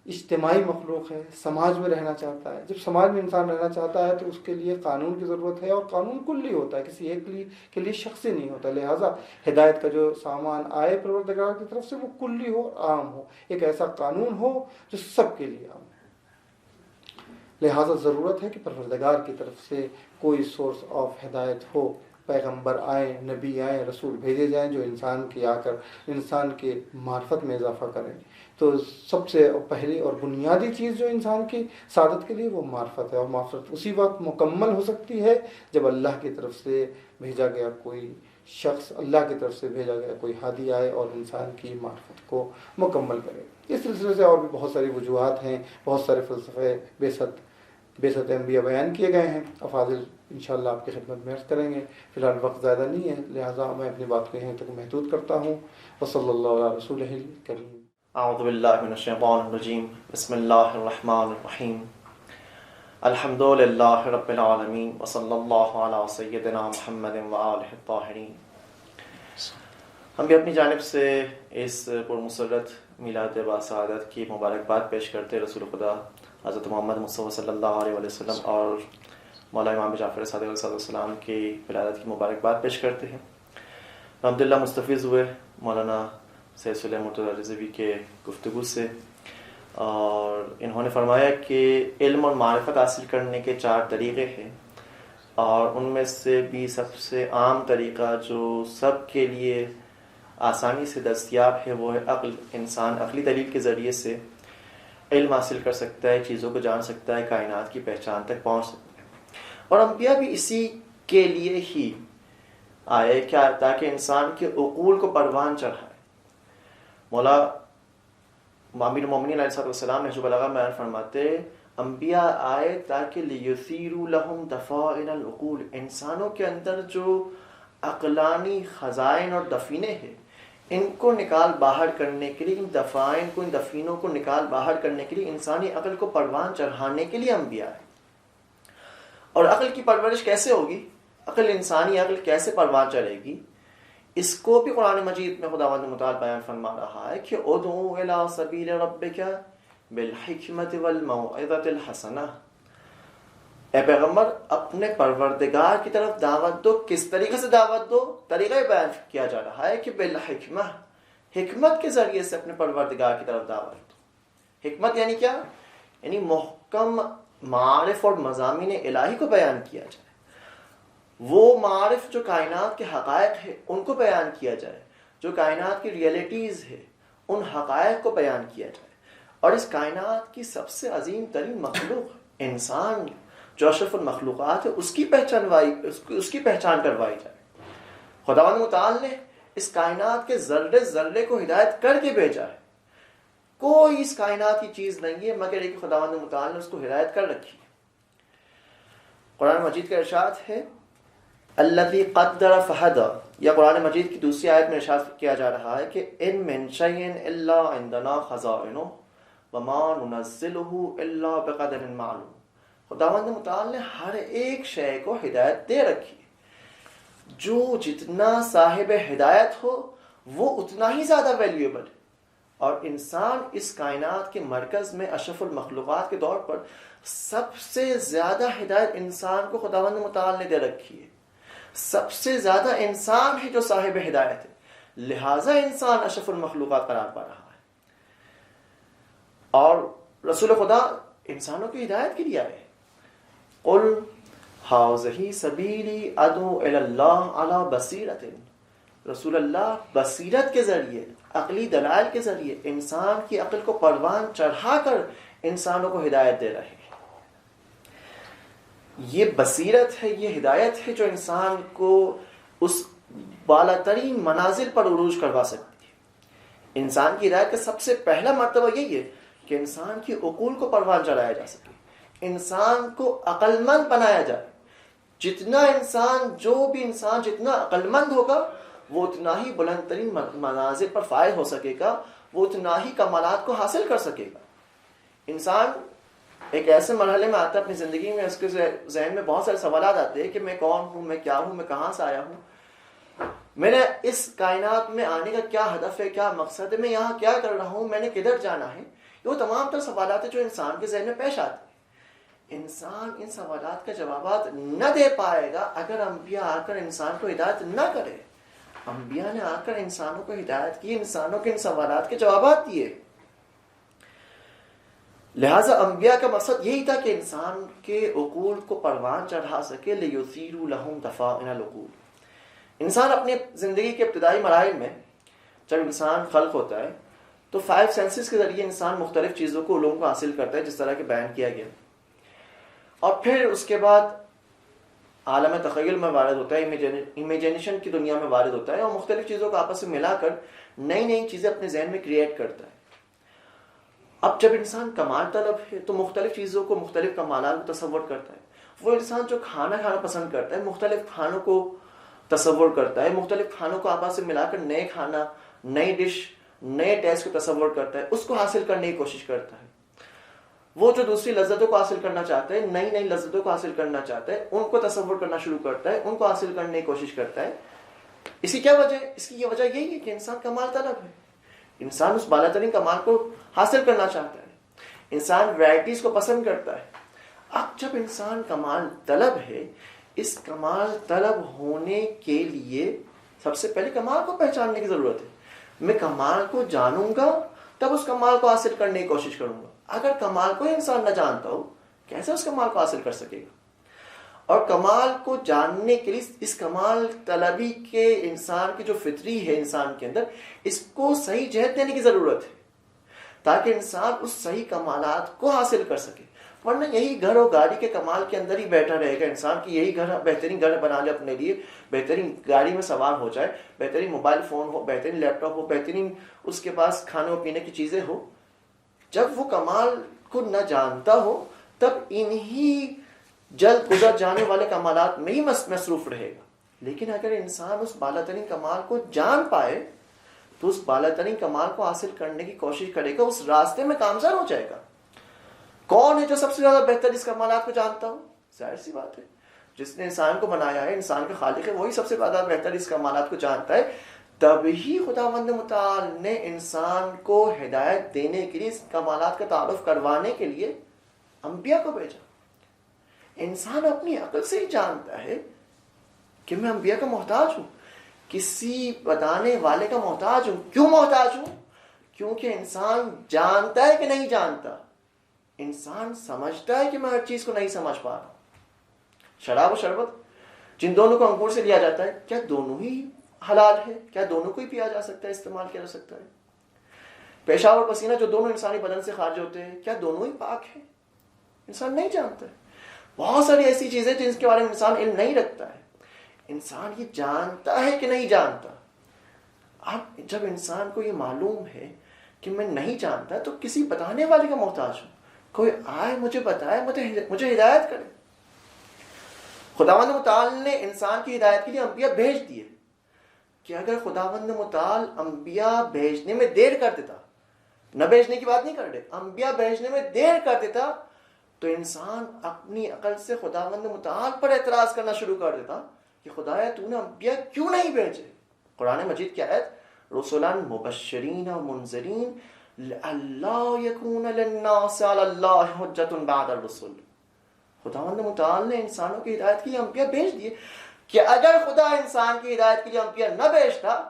اجتماعی مخلوق ہے، سماج میں رہنا چاہتا ہے. جب سماج میں انسان رہنا چاہتا ہے تو اس کے لیے قانون کی ضرورت ہے، اور قانون کلی ہوتا ہے، کسی ایک کے لیے شخصی نہیں ہوتا. لہٰذا ہدایت کا جو سامان آئے پروردگار کی طرف سے وہ کلی ہو، عام ہو، ایک ایسا قانون ہو جو سب کے لیے عام ہو. لہٰذا ضرورت ہے کہ پروردگار کی طرف سے کوئی سورس آف ہدایت ہو، پیغمبر آئیں، نبی آئیں، رسول بھیجے جائیں جو انسان کی آ کر انسان کے معرفت میں اضافہ کریں. تو سب سے پہلی اور بنیادی چیز جو انسان کی سعادت کے لیے وہ معرفت ہے، اور معرفت اسی وقت مکمل ہو سکتی ہے جب اللہ کی طرف سے بھیجا گیا کوئی شخص، اللہ کی طرف سے بھیجا گیا کوئی ہادی آئے اور انسان کی معرفت کو مکمل کرے. اس سلسلے سے اور بھی بہت ساری وجوہات ہیں، بہت سارے فلسفے بعثت انبیاء بیان کیے گئے ہیں. افاضل انشاءاللہ آپ کی خدمت میں عرض کریں گے. فی الحال وقت زیادہ نہیں ہے، لہٰذا میں اپنی بات کو یہیں تک محدود کرتا ہوں. وصلی اللہ علیہ رسولہ الکریم. اعوذ باللہ من الشیطان الرجیم. بسم اللہ الرحمن الرحیم. الحمد للہ رب العالمین، وصلی اللہ علی سیدنا محمد وآلہ الطاہرین. ہم بھی اپنی جانب سے اس پرمسرت میلاد باسعادت کی مبارکباد پیش کرتے رسول خدا حضرت محمد مصطفیٰ صلی اللہ علیہ وسلم اور مولا امام جعفر صادق علیہ السلام کی ولادت کی مبارکباد پیش کرتے ہیں. الحمدللہ مستفیض ہوئے مولانا سید صالح مرتضیٰ رضوی کے گفتگو سے، اور انہوں نے فرمایا کہ علم اور معرفت حاصل کرنے کے 4 طریقے ہیں، اور ان میں سے بھی سب سے عام طریقہ جو سب کے لیے آسانی سے دستیاب ہے وہ ہے عقل. انسان عقلی دلیل کے ذریعے سے علم حاصل کر سکتا ہے، چیزوں کو جان سکتا ہے، کائنات کی پہچان تک پہنچ سکتا ہے. اور انبیاء بھی اسی کے لیے ہی آئے، کیا تاکہ انسان کے عقول کو پروان چڑھائے. مولا امیر المومنین علیہ السلام نہج البلاغہ میں فرماتے انبیاء آئے تاکہ لیثیروا لہم دفائن العقول، انسانوں کے اندر جو عقلانی خزائن اور دفینے ہیں ان کو نکال باہر کرنے کے لیے، ان دفائن کو، ان دفینوں کو نکال باہر کرنے کے لیے، انسانی عقل کو پروان چڑھانے کے لیے انبیاء آئے. اور عقل کی پرورش کیسے ہوگی، انسانی عقل کیسے پروان چڑھے گی، اس کو بھی قرآن مجید میں خداوند متعال بیان فرما رہا ہے کہ ادعو الی سبیل ربک بالحکمت والموعظۃ الحسنہ. اے پیغمبر اپنے پروردگار کی طرف دعوت دو. کس طریقے سے دعوت دو؟ طریقہ بیان کیا جا رہا ہے کہ بالحکمہ، حکمت کے ذریعے سے اپنے پروردگار کی طرف دعوت دو. حکمت یعنی کیا؟ یعنی محکم معارف اور مضامین الہی کو بیان کیا جائے، وہ معارف جو کائنات کے حقائق ہیں ان کو بیان کیا جائے، جو کائنات کی ریئلٹیز ہے ان حقائق کو بیان کیا جائے. اور اس کائنات کی سب سے عظیم ترین مخلوق انسان جو اشرف المخلوقات ہے اس کی پہچان کروائی جائے. خداوند متعال نے اس کائنات کے ذرے ذرے کو ہدایت کر کے بھیجا ہے. کوئی اس کائنات کی چیز نہیں ہے مگر ایک خداوند متعال نے اس کو ہدایت کر رکھی ہے. قرآن مجید کا ارشاد ہے الذی قدر فہدی، یا قرآن مجید کی دوسری آیت میں ارشاد کیا جا رہا ہے کہ ان من شیء الا عندنا خزائنہ وما ننزلہ الا بقدر معلوم. خداوند متعال نے ہر ایک شے کو ہدایت دے رکھی ہے، جو جتنا صاحب ہدایت ہو وہ اتنا ہی زیادہ ویلیویبل ہے. اور انسان اس کائنات کے مرکز میں اشرف المخلوقات کے طور پر سب سے زیادہ ہدایت انسان کو خداوند متعال نے دے رکھی ہے. سب سے زیادہ انسان ہے جو صاحب ہدایت ہے، لہٰذا انسان اشرف المخلوقات قرار پا رہا ہے. اور رسول خدا انسانوں کی ہدایت کے لیے آئے. قل ہاذہ سبیلی ادعو الی اللہ علی بصیرۃ. رسول اللہ بصیرت کے ذریعے، عقلی دلائل کے ذریعے انسان کی عقل کو پروان چڑھا کر انسانوں کو ہدایت دے رہے ہیں. یہ بصیرت ہے، یہ ہدایت ہے جو انسان کو اس بالا ترین منازل پر عروج کروا سکتی ہے. انسان کی ہدایت کا سب سے پہلا مرتبہ یہی ہے کہ انسان کی عقول کو پروان چڑھایا جا سکے، انسان کو عقل مند بنایا جائے. جو بھی انسان جتنا عقل مند ہوگا وہ اتنا ہی بلند ترین منازل پر فائز ہو سکے گا، وہ اتنا ہی کمالات کو حاصل کر سکے گا. انسان ایک ایسے مرحلے میں آتا ہے اپنی زندگی میں، اس کے ذہن میں بہت سارے سوالات آتے ہیں کہ میں کون ہوں، میں کیا ہوں، میں کہاں سے آیا ہوں، میں نے اس کائنات میں آنے کا کیا ہدف ہے، کیا مقصد ہے، میں یہاں کیا کر رہا ہوں، میں نے کدھر جانا ہے. یہ وہ تمام تر سوالات ہیں جو انسان کے ذہن میں پیش آتے ہیں. انسان ان سوالات کا جوابات نہ دے پائے گا اگر انبیاء آ کر انسان کو ہدایت نہ کرے. انبیاء نے آ کر انسانوں کو ہدایت کی، انسانوں کے ان سوالات کے جوابات دیے. لہٰذا انبیاء کا مقصد یہی تھا کہ انسان کے عقول کو پروان چڑھا سکے. لِيُثِيرُوا لَهُمْ دَفَائِنَ الْعُقُولِ. انسان اپنے زندگی کے ابتدائی مراحل میں جب انسان خلق ہوتا ہے تو 5 سینسز کے ذریعے انسان مختلف چیزوں کو، علوم کو حاصل کرتا ہے جس طرح کہ بیان کیا گیا. اور پھر اس کے بعد عالم تخیل میں وارد ہوتا ہے، امیجینیشن کی دنیا میں وارد ہوتا ہے اور مختلف چیزوں کو آپس میں ملا کر نئی نئی چیزیں اپنے ذہن میں کریٹ کرتا ہے. اب جب انسان کمال طلب ہے تو مختلف چیزوں کو، مختلف کمالات کو تصور کرتا ہے. وہ انسان جو کھانا کھانا پسند کرتا ہے مختلف کھانوں کو تصور کرتا ہے، مختلف کھانوں کو آپس میں ملا کر نئے کھانا، نئی ڈش، نئے ٹیسٹ کو تصور کرتا ہے، اس کو حاصل کرنے کی کوشش کرتا ہے. وہ جو دوسری لذتوں کو حاصل کرنا چاہتا ہے، نئی نئی لذتوں کو حاصل کرنا چاہتا ہے، ان کو تصور کرنا شروع کرتا ہے، ان کو حاصل کرنے کی کوشش کرتا ہے. اس کی یہ وجہ یہی ہے کہ انسان کمال طلب ہے. انسان اس بالا ترین کمال کو حاصل کرنا چاہتا ہے. انسان ورائٹیز کو پسند کرتا ہے. اب جب انسان کمال طلب ہے، اس کمال طلب ہونے کے لیے سب سے پہلے کمال کو پہچاننے کی ضرورت ہے. میں کمال کو جانوں گا تب اس کمال کو حاصل کرنے کی کوشش کروں گا. اگر کمال کو انسان نہ جانتا ہو کیسے اس کمال کو حاصل کر سکے گا؟ اور کمال کو جاننے کے لیے اس کمال طلبی کے انسان کی جو فطری ہے انسان کے اندر، اس کو صحیح جہت دینے کی ضرورت ہے تاکہ انسان اس صحیح کمالات کو حاصل کر سکے. ورنہ یہی گھر اور گاڑی کے کمال کے اندر ہی بیٹھا رہے گا انسان کی یہی گھر، بہترین گھر بنا لے اپنے لیے، بہترین گاڑی میں سوار ہو جائے، بہترین موبائل فون ہو، بہترین لیپ ٹاپ ہو، بہترین اس کے پاس کھانے و پینے کی چیزیں ہو. جب وہ کمال کو نہ جانتا ہو تب انہی جلد گزر جانے والے کمالات میں ہی مصروف رہے گا. لیکن اگر انسان اس بالا ترین کمال کو جان پائے تو اس بالا ترین کمال کو حاصل کرنے کی کوشش کرے گا، اس راستے میں کامزار ہو جائے گا. کون ہے جو سب سے زیادہ بہتر اس کمالات کو جانتا ہو؟ ظاہر سی بات ہے جس نے انسان کو بنایا ہے، انسان کا خالق ہے، وہی سب سے زیادہ بہتر اس کمالات کو جانتا ہے. تبھی خداوند متعال نے انسان کو ہدایت دینے کے لیے، اس کمالات کا تعارف کروانے کے لیے انبیاء کو بھیجا. انسان اپنی عقل سے ہی جانتا ہے کہ میں انبیاء کا محتاج ہوں، کسی بتانے والے کا محتاج ہوں. کیوں محتاج ہوں؟ کیونکہ انسان جانتا ہے کہ نہیں جانتا. انسان سمجھتا ہے کہ میں ہر چیز کو نہیں سمجھ پا رہا ہوں. شراب و شربت جن دونوں کو انگور سے لیا جاتا ہے، کیا دونوں ہی حلال ہے؟ کیا دونوں کو ہی پیا جا سکتا ہے، استعمال کیا جا سکتا ہے؟ پیشاب اور پسینہ جو دونوں انسانی بدن سے خارج ہوتے ہیں، کیا دونوں ہی پاک ہیں؟ انسان نہیں جانتا ہے. بہت ساری ایسی چیزیں جن کے بارے میں انسان علم نہیں رکھتا ہے. انسان یہ جانتا ہے کہ نہیں جانتا. اب جب انسان کو یہ معلوم ہے کہ میں نہیں جانتا تو کسی بتانے والے کا محتاج ہوں. کوئی آئے مجھے بتائے، مجھے ہدایت کرے. خداوند متعال نے انسان کی ہدایت کے لیے انبیاء بھیج دیے کہ اگر خداوند متعال انبیاء بھیجنے میں دیر کر دیتا، نہ بھیجنے کی بات نہیں کر رہے، انبیاء بھیجنے میں دیر کر دیتا تو انسان اپنی عقل سے خداوند متعال پر اعتراض کرنا شروع کر دیتا کہ خدایا تو نے انبیاء کیوں نہیں بھیجے؟ قرآن مجید کی آیت رسلا مبشرین و منذرین لئلا یکون للناس علی اللہ حجۃ بعد الرسل. خداوند متعال نے انسانوں کی ہدایت کے لیے انبیاء بھیج دیے کہ اگر خدا انسان کی ہدایت کے لیے انبیاء نہ بھیجتا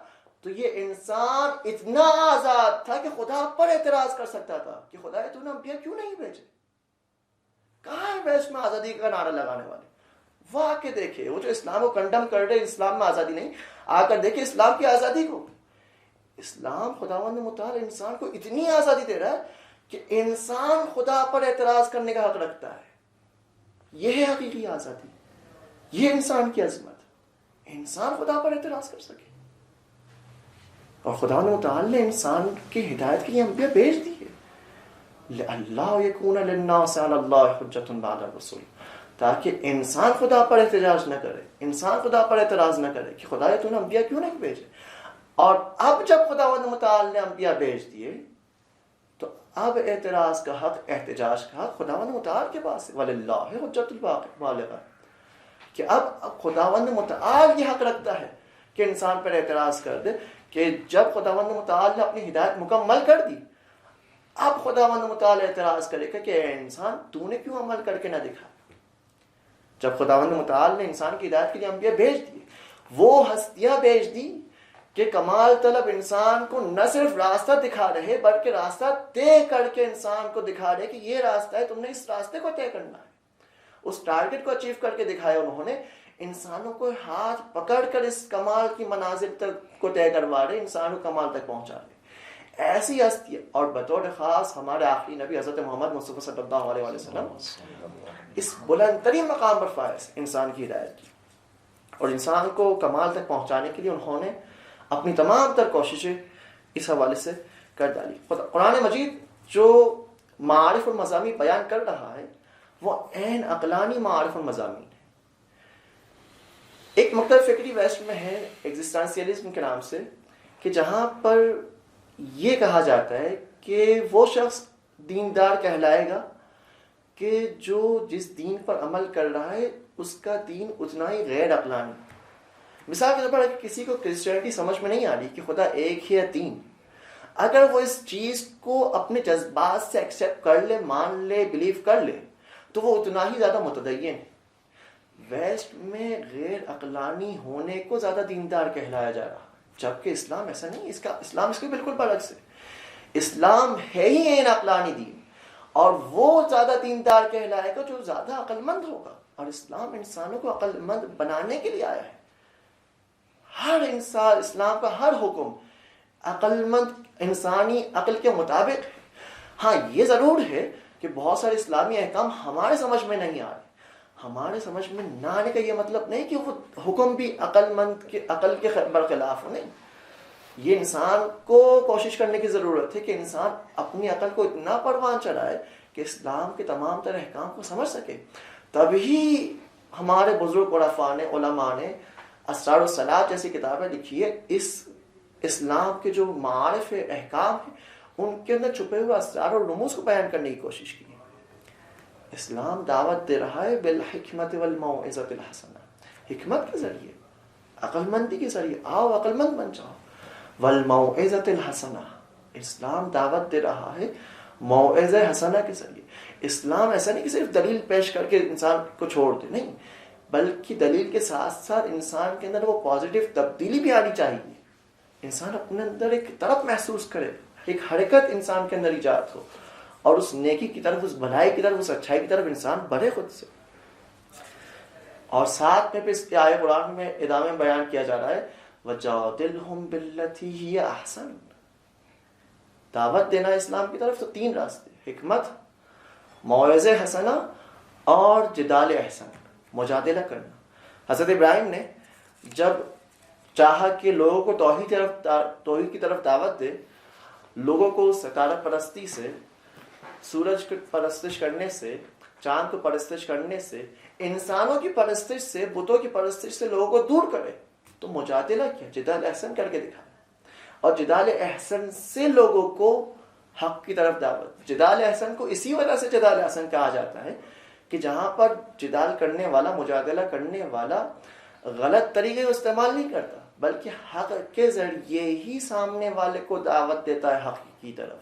تو یہ انسان اتنا آزاد تھا کہ خدا پر اعتراض کر سکتا تھا کہ خدایا تو نے انبیاء کیوں نہیں بھیجے. کہاں ہے ویسٹ میں آزادی کا نعرہ لگانے والے؟ وہ آ کے دیکھے، وہ جو اسلام کو کنڈم کر رہے اسلام میں آزادی نہیں، آ کر دیکھے اسلام کی آزادی کو. اسلام خداوند متعال انسان کو اتنی آزادی دے رہا ہے کہ انسان خدا پر اعتراض کرنے کا حق رکھتا ہے. یہ ہے حقیقی آزادی، یہ انسان کی عظمت، انسان خدا پر اعتراض کر سکے. اور خداوند متعال نے انسان کی ہدایت کے لیے انبیاء بھیج دی ہے لئلا یکون للناس علی اللہ حجۃ بعد الرسل، تاکہ انسان خدا پر احتجاج نہ کرے، انسان خدا پر اعتراض نہ کرے کہ خدایا تو نے انبیاء کیوں نہیں بھیجے. اور اب جب خداوند متعال نے انبیاء بھیج دیے تو اب اعتراض کا حق، احتجاج کا حق خداوند متعال کے پاس ہے. وَلِلَّهِ حُجَّةُ الْبَالِغَةُ، کہ اب خداوند متعال یہ حق رکھتا ہے کہ انسان پر اعتراض کر دے. کہ جب خداوند متعال نے اپنی ہدایت مکمل کر دی، اب خداوند متعال اعتراض کرے گا کہ اے انسان تو نے کیوں عمل کر کے نہ دکھا. جب خداوند متعال نے انسان کی ہدایت کے لیے انبیاء بھیج دیے، وہ ہستیاں بھیج دی کہ کمال طلب انسان کو نہ صرف راستہ دکھا رہے بلکہ راستہ طے کر کے انسان کو دکھا رہے کہ یہ راستہ ہے، تم نے اس راستے کو طے کرنا ہے. اس ٹارگٹ کو اچیو کر کے دکھایا انہوں نے. انسانوں کو ہاتھ پکڑ کر اس کمال کی منازل تک کو طے کروا رہے، انسانوں کو کمال تک پہنچا رہے. ایسی ہستی، اور بطور خاص ہمارے آخری نبی حضرت محمد مصطفیٰ صلی اللہ علیہ وسلم اس بلند ترین مقام پر فائز انسان کی ہدایت کی، اور انسان کو کمال تک پہنچانے کے لیے انہوں نے اپنی تمام تر کوششیں اس حوالے سے کر ڈالی. قرآن مجید جو معارف المضامین بیان کر رہا ہے وہ عین عقلانی معارف المضامین ہے. ایک مکتب فکری ویسٹ میں ہے ایگزسٹنشیلزم کے نام سے، کہ جہاں پر یہ کہا جاتا ہے کہ وہ شخص دیندار کہلائے گا کہ جو جس دین پر عمل کر رہا ہے اس کا دین اتنا ہی غیر عقلانی. مثال کے طور پر کسی کو کرسچینٹی سمجھ میں نہیں آ رہی کہ خدا ایک ہی ہے تین، اگر وہ اس چیز کو اپنے جذبات سے ایکسیپٹ کر لے، مان لے، بلیو کر لے، تو وہ اتنا ہی زیادہ متدین ہے. ویسٹ میں غیر عقلانی ہونے کو زیادہ دیندار کہلایا جا رہا، جبکہ اسلام ایسا نہیں. اسلام اس کے بالکل برعکس ہے. اسلام ہے ہی عین عقلانی دین، اور وہ زیادہ دیندار کہلائے گا جو زیادہ عقل مند ہوگا. اور اسلام انسانوں کو عقل مند بنانے کے لیے آیا ہے. ہر انسان، اسلام کا ہر حکم عقل مند انسانی عقل کے مطابق ہے. ہاں یہ ضرور ہے کہ بہت سارے اسلامی احکام ہمارے سمجھ میں نہیں آ رہے. ہمارے سمجھ میں نہ آنے کا یہ مطلب نہیں کہ وہ حکم بھی عقل مند کے عقل کے برخلاف ہو. نہیں، یہ انسان کو کوشش کرنے کی ضرورت ہے کہ انسان اپنی عقل کو اتنا پروان چڑھائے کہ اسلام کے تمام تر احکام کو سمجھ سکے. تبھی ہمارے بزرگ عرفاء نے، علماء نے اسرار الصلاۃ جیسی کتابیں لکھی ہے. اس اسلام کے جو معارف احکام ہیں ان کے اندر چھپے ہوئے اسرار اور رموز کو بیان کرنے کی کوشش کی. اسلام دعوت دے رہا ہے بالحکمت والموعظۃ الحسنہ، حکمت کے ذریعے، عقل مندی کے ذریعے. آؤ عقل مند بن جاؤ. والموعظۃ الحسنہ، اسلام دعوت دے رہا ہے موعظہ حسنہ کے ذریعے. اسلام ایسا نہیں کہ صرف دلیل پیش کر کے انسان کو چھوڑ دے، نہیں، بلکہ دلیل کے ساتھ ساتھ انسان کے اندر وہ پازیٹیو تبدیلی بھی آنی چاہیے. انسان اپنے اندر ایک طرف محسوس کرے، ایک حرکت انسان کے اندر ایجاد ہو، اور اس نیکی کی طرف، اس بھلائی کی طرف، اس اچھائی کی طرف انسان بڑھے خود سے. اور ساتھ میں پھر اس کے آیے قرآن میں ادامے میں بیان کیا جا رہا ہے وَجَادِلْهُمْ بِالَّتِي هِيَ أَحْسَنُ. دعوت دینا اسلام کی طرف تو تین راستے، حکمت، موعظہ حسنہ اور جدال احسن، مجادلہ کرنا. حضرت ابراہیم نے جب چاہا کہ لوگوں کو توحید کی طرف دعوت دے، لوگوں کو ستارہ پرستی سے، سورج کی پرستش کرنے سے، چاند کو پرستش کرنے سے، انسانوں کی پرستش سے، بتوں کی پرستش سے لوگوں کو دور کرے، تو مجادلہ کیا، جدال احسن کر کے دکھایا. اور جدال احسن سے لوگوں کو حق کی طرف دعوت. جدال احسن کو اسی وجہ سے جدال احسن کہا جاتا ہے کہ جہاں پر جدال کرنے والا، مجادلہ کرنے والا غلط طریقے کو استعمال نہیں کرتا، بلکہ حق کے ذریعے ہی سامنے والے کو دعوت دیتا ہے حق کی طرف.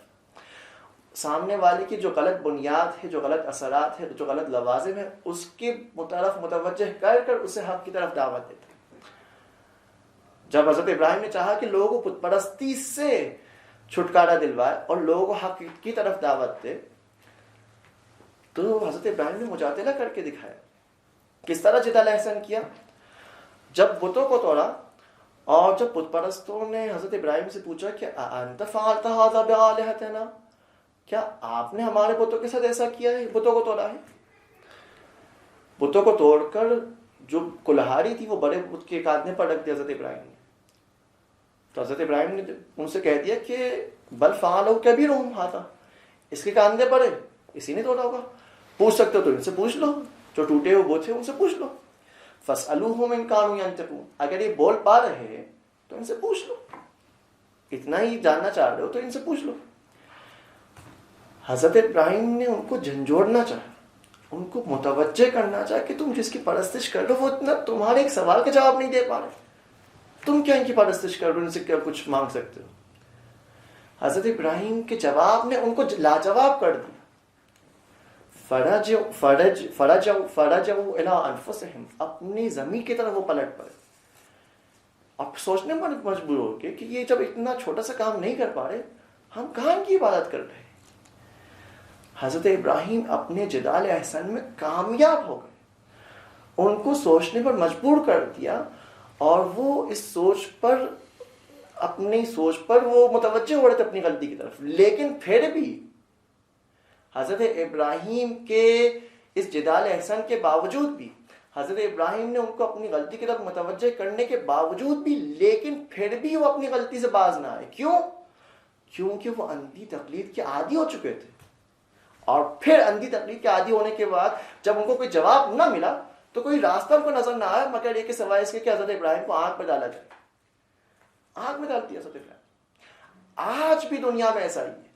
سامنے والے کی جو غلط بنیاد ہے، جو غلط اثرات ہے، جو غلط لوازم ہے، اس کی طرف متوجہ کر اسے حق کی طرف دعوت دیتا ہے. جب حضرت ابراہیم نے چاہا کہ لوگوں کو بت پرستی سے چھٹکارا دلوائے اور لوگوں کو حق کی طرف دعوت دے، تو حضرت ابراہیم نے مجادلہ کر کے دکھایا. کس طرح جدال احسن کیا؟ جب بتوں کو توڑا اور جب بت پرستوں نے حضرت ابراہیم سے پوچھا کہ انت فعلت ھذا بآلہتنا، کیا آپ نے ہمارے بتوں کے ساتھ ایسا کیا ہے، بتوں کو توڑا ہے؟ بتوں کو توڑ کر جو کلہاڑی تھی وہ بڑے بت کے کاندھے پر رکھ دی حضرت ابراہیم نے. تو حضرت ابراہیم نے ان سے کہہ دیا کہ بل فعلوا کبیرہم ھذا، اس کے کاندھے پر ہے، اسی نے توڑا ہوگا. پوچھ سکتے ہو تو ان سے پوچھ لو، جو ٹوٹے ہوئے بت ہیں ان سے پوچھ لو. فاسألوہم ان کانوا ینطقون، اگر یہ بول پا رہے ہیں تو ان سے پوچھ لو، اتنا ہی جاننا چاہ رہے ہو تو ان سے پوچھ لو. حضرت ابراہیم نے ان کو جھنجھوڑنا چاہا، ان کو متوجہ کرنا چاہا کہ تم جس کی پرستش کر رہے ہو وہ اتنا تمہارے ایک سوال کا جواب نہیں دے پا رہے، تم کیا ان کی پرستش کر رہے ہو، ان سے کیا کچھ مانگ سکتے ہو. حضرت ابراہیم کے جواب نے ان کو لاجواب کر دیا. فرجعوا الی انفسہم، اپنی ضمیر کی طرف وہ پلٹ پڑے. اب سوچنے پر مجبور ہو کے کہ یہ جب اتنا چھوٹا سا کام نہیں کر پا رہے، ہم کہاں ان کی عبادت کر رہے ہیں. حضرت ابراہیم اپنے جدال احسن میں کامیاب ہو گئے، ان کو سوچنے پر مجبور کر دیا، اور وہ اس اپنی سوچ پر وہ متوجہ ہو رہے تھے اپنی غلطی کی طرف. لیکن پھر بھی حضرت ابراہیم کے اس جدال احسن کے باوجود بھی، حضرت ابراہیم نے ان کو اپنی غلطی کی طرف متوجہ کرنے کے باوجود بھی، لیکن پھر بھی وہ اپنی غلطی سے باز نہ آئے. کیوں؟ کیونکہ وہ اندھی تقلید کے عادی ہو چکے تھے. اور پھر اندھی تقلید کے عادی ہونے کے بعد جب ان کو کوئی جواب نہ ملا تو کوئی راستہ ان کو نظر نہ آیا مگر یہ کہ سوائے اس کے کہ حضرت ابراہیم کو آگ میں ڈالا جائے. آگ میں ڈالتی ہے حضرت ابراہیم. آج بھی دنیا میں ایسا ہی ہے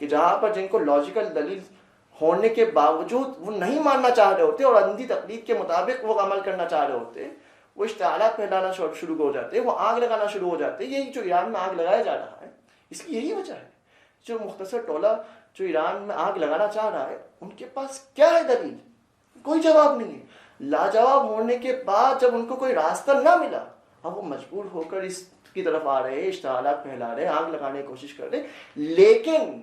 کہ جہاں پر جن کو لاجیکل دلیل ہونے کے باوجود وہ نہیں ماننا چاہ رہے ہوتے اور اندھی تقلید کے مطابق وہ عمل کرنا چاہ رہے ہوتے، وہ اشتعالات پھیلانا شروع ہو جاتے، وہ آگ لگانا شروع ہو جاتے. یہی جو ایران میں آگ لگایا جا رہا ہے، اس کی یہی وجہ ہے. جو مختصر ٹولہ جو ایران میں آگ لگانا چاہ رہا ہے، ان کے پاس کیا ہے دلیل؟ کوئی جواب نہیں ہے. لاجواب ہونے کے بعد جب ان کو کوئی راستہ نہ ملا، اب وہ مجبور ہو کر اس کی طرف آ رہے، اشتعالات پھیلا رہے، آگ لگانے کی کوشش کر رہے. لیکن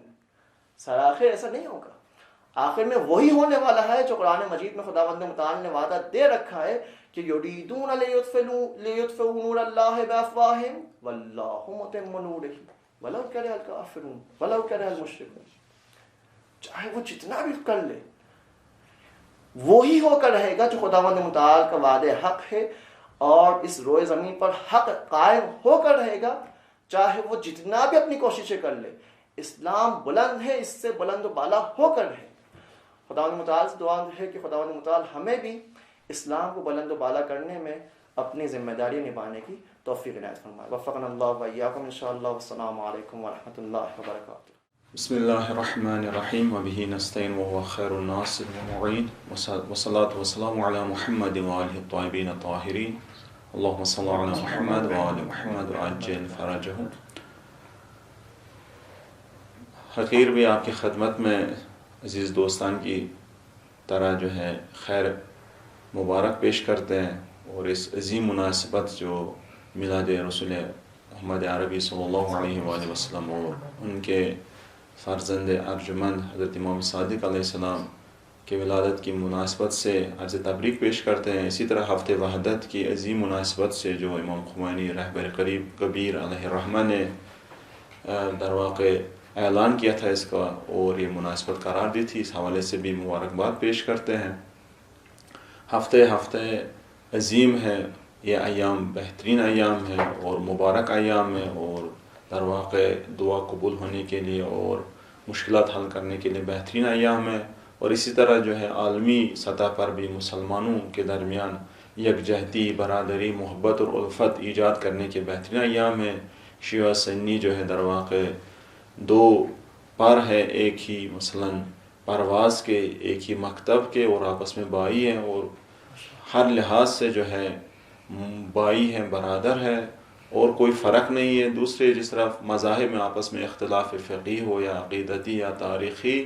سرآخر ایسا نہیں ہوگا. آخر میں وہی ہونے والا ہے جو قرآن مجید میں خداوند متعال نے وعدہ دے رکھا ہے کہ یریدون لیطفئوا نور اللہ بافواہہم واللہ متم نورہ ولو کرہ الکافرون ولو کرہ المشرکون. چاہے وہ جتنا بھی کر لے، وہی ہو کر رہے گا جو خداوند متعال کا وعدہ حق ہے، اور اس روئے زمین پر حق قائم ہو کر رہے گا، چاہے وہ جتنا بھی اپنی کوششیں کر لے. اسلام بلند ہے، اس سے بلند و بالا ہو کر رہے. خداوند متعال سے دعا ہے کہ خداوند متعال ہمیں بھی اسلام کو بلند و بالا کرنے میں اپنی ذمہ داری نبھانے کی توفیق عنایت فرمائے. وفقنا اللہ و ایاکم انشاءاللہ. والسلام علیکم ورحمۃ اللہ وبرکاتہ. بسم اللہ الرحمن الرحیم وبہ نستعین وهو خیر الناصر والمعین والصلاة والسلام علی محمد وآلہ الطاہرین الطاہرین. اللہم صل علی محمد وآل محمد وعجل فرجہم. حقیر بھی آپ کی خدمت میں عزیز دوستان کی طرح جو ہے خیر مبارک پیش کرتے ہیں، اور اس عظیم مناسبت جو میلاد رسول محمد عربی صلی اللہ علیہ وآلہ وسلم اور ان کے فرزند ارجمند حضرت امام صادق علیہ السلام کے ولادت کی مناسبت سے عرض تبریک پیش کرتے ہیں. اسی طرح ہفتے وحدت کی عظیم مناسبت سے جو امام خمینی رہبر قریب کبیر علیہ الرحمہ نے در واقع اعلان کیا تھا اس کا، اور یہ مناسبت قرار دی تھی، اس حوالے سے بھی مبارکباد پیش کرتے ہیں. ہفتے عظیم ہے، یہ ایام بہترین ایام ہے اور مبارک ایام ہے، اور در واقع دعا قبول ہونے کے لیے اور مشکلات حل کرنے کے لیے بہترین ایام ہے. اور اسی طرح جو ہے عالمی سطح پر بھی مسلمانوں کے درمیان یکجہتی، برادری، محبت اور الفت ایجاد کرنے کے بہترین ایام ہیں. شیعہ سنی جو ہے در واقع دو پر ہے، ایک ہی مثلا پرواز کے، ایک ہی مکتب کے، اور آپس میں بھائی ہیں، اور ہر لحاظ سے جو ہے بھائی ہیں، برادر ہے، اور کوئی فرق نہیں ہے. دوسرے جس طرح مذاہب میں آپس میں اختلاف فقہی ہو یا عقیدتی یا تاریخی،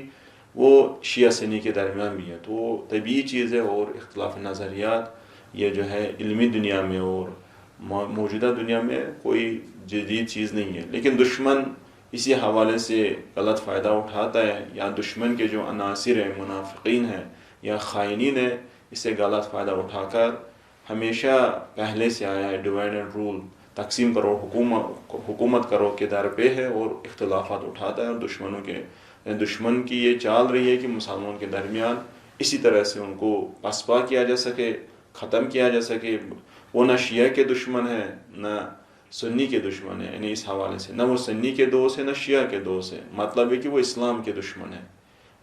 وہ شیعہ سنی کے درمیان بھی ہے. تو وہ طبیعی چیز ہے، اور اختلاف نظریات یہ جو ہے علمی دنیا میں اور موجودہ دنیا میں کوئی جدید چیز نہیں ہے. لیکن دشمن اسی حوالے سے غلط فائدہ اٹھاتا ہے، یا دشمن کے جو عناصر ہیں، منافقین ہیں یا خائنین ہیں، اس سے غلط فائدہ اٹھا کر ہمیشہ پہلے سے آیا ہے ڈیوائڈ اینڈ رول، تقسیم کرو حکومت کرو کے در پہ ہے، اور اختلافات اٹھاتا ہے. اور دشمن کی یہ چال رہی ہے کہ مسلمانوں کے درمیان اسی طرح سے ان کو پسپا کیا جا سکے، ختم کیا جا سکے. وہ نہ شیعہ کے دشمن ہیں نہ سنی کے دشمن ہیں، یعنی اس حوالے سے نہ وہ سنی کے دوست ہیں نہ شیعہ کے دوست ہیں. مطلب ہے کہ وہ اسلام کے دشمن ہیں.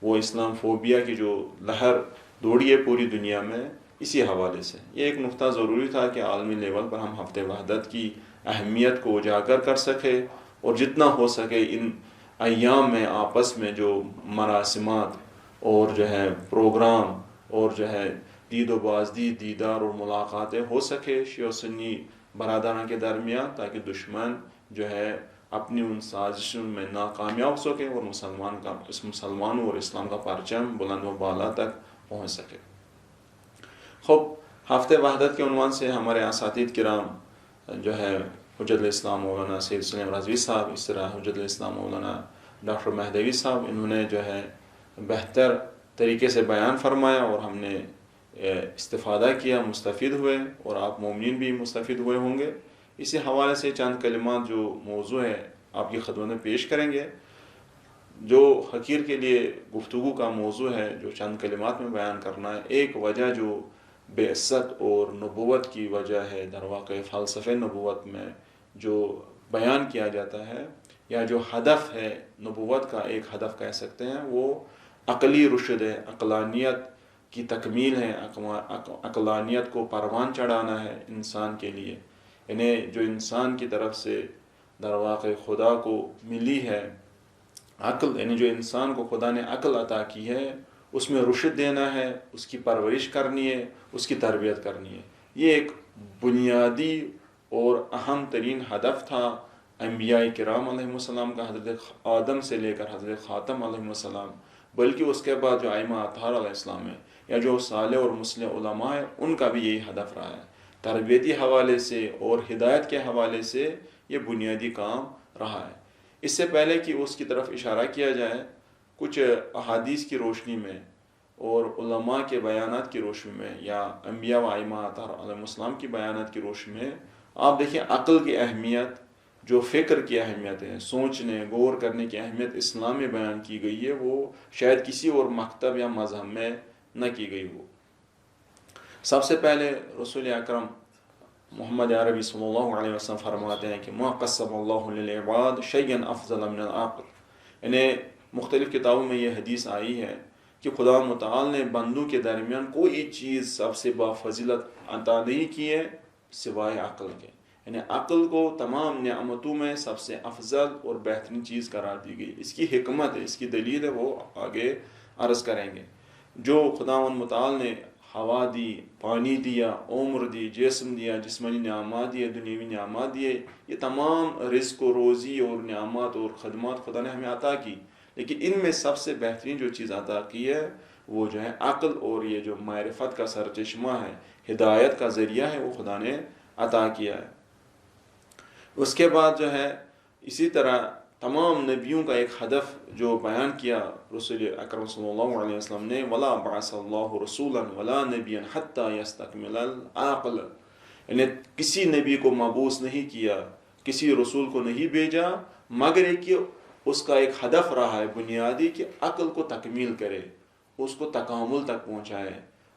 وہ اسلام فوبیا کی جو لہر دوڑی ہے پوری دنیا میں، اسی حوالے سے یہ ایک نقطہ ضروری تھا کہ عالمی لیول پر ہم ہفتہ وحدت کی اہمیت کو اجاگر کر سکے، اور جتنا ہو سکے ان ایام میں آپس میں جو مراسمات اور جو ہے پروگرام اور جو ہے دید و بازدید، دیدار اور ملاقاتیں ہو سکے شیعہ و سنی برادران کے درمیان، تاکہ دشمن جو ہے اپنی ان سازشوں میں ناکامیاب ہو سکے، اور مسلمانوں اور اسلام کا پرچم بلند و بالا تک پہنچ سکے. خب ہفتہ وحدت کے عنوان سے ہمارے اساتذہ کرام جو ہے حجت الاسلام مولانا سید سلیم رضوی صاحب، اس طرح حجت الاسلام مولانا ڈاکٹر مہدوی صاحب، انہوں نے جو ہے بہتر طریقے سے بیان فرمایا، اور ہم نے استفادہ کیا، مستفید ہوئے، اور آپ مومنین بھی مستفید ہوئے ہوں گے. اسی حوالے سے چند کلمات جو موضوع ہے آپ کی خدمت میں پیش کریں گے. جو حقیر کے لیے گفتگو کا موضوع ہے، جو چند کلمات میں بیان کرنا ہے، ایک وجہ جو بعثت اور نبوت کی وجہ ہے، در واقع فلسفہ نبوت میں جو بیان کیا جاتا ہے، یا جو ہدف ہے نبوت کا، ایک ہدف کہہ سکتے ہیں، وہ عقلی رشد ہے، عقلانیت کی تکمیل ہے، عقلانیت کو پروان چڑھانا ہے انسان کے لیے. یعنی جو انسان کی طرف سے در واقع خدا کو ملی ہے عقل، یعنی جو انسان کو خدا نے عقل عطا کی ہے، اس میں رشد دینا ہے، اس کی پرورش کرنی ہے، اس کی تربیت کرنی ہے. یہ ایک بنیادی اور اہم ترین ہدف تھا انبیاء کرام علیہ السلام کا، حضرت آدم سے لے کر حضرت خاتم علیہ السلام، بلکہ اس کے بعد جو ائمہ اطہار علیہ السلام ہے، یا جو صالح اور مصلح علماء ہیں، ان کا بھی یہی ہدف رہا ہے. تربیتی حوالے سے اور ہدایت کے حوالے سے یہ بنیادی کام رہا ہے. اس سے پہلے کہ اس کی طرف اشارہ کیا جائے، کچھ احادیث کی روشنی میں اور علماء کے بیانات کی روشنی میں، یا انبیاء و ائمہ اطہار علیہ السلام کی بیانات کی روشنی میں، آپ دیکھیں عقل کی اہمیت، جو فکر کی اہمیت ہے، سوچنے غور کرنے کی اہمیت اسلام میں بیان کی گئی ہے، وہ شاید کسی اور مکتب یا مذہب میں نہ کی گئی ہو. سب سے پہلے رسول اکرم محمد عربی صلی اللہ علیہ وسلم فرماتے ہیں کہ ما قسم اللہ للعباد شیئا افضل من العقل. یعنی مختلف کتابوں میں یہ حدیث آئی ہے کہ خدا متعال نے بندوں کے درمیان کوئی چیز سب سے بافضیلت عطا نہیں کی ہے سوائے عقل کے. یعنی عقل کو تمام نعمتوں میں سب سے افضل اور بہترین چیز قرار دی گئی. اس کی حکمت ہے، اس کی دلیل ہے، وہ آگے عرض کریں گے. جو خداوند متعال نے ہوا دی، پانی دیا، عمر دی، جسم دیا، جسمانی نعمات دیے، دنیاوی نعمات دیے، یہ تمام رزق و روزی اور نعمات اور خدمات خدا نے ہمیں عطا کی. لیکن ان میں سب سے بہترین جو چیز عطا کی ہے وہ جو ہے عقل، اور یہ جو معرفت کا سرچشمہ ہے، ہدایت کا ذریعہ ہے، وہ خدا نے عطا کیا ہے. اس کے بعد جو ہے اسی طرح تمام نبیوں کا ایک ہدف جو بیان کیا رسول اکرم صلی اللہ علیہ وسلم نے، وَلَا بَعَثَ اللَّهُ رَسُولًا وَلَا نَبِيًّا حَتَّى يَسْتَكْمِلَ الْعَقْلَ. یعنی کسی نبی کو مبعوث نہیں کیا، کسی رسول کو نہیں بھیجا، مگر ایک کہ اس کا ایک ہدف رہا ہے بنیادی کہ عقل کو تکمیل کرے، اس کو تکامل تک پہنچائے،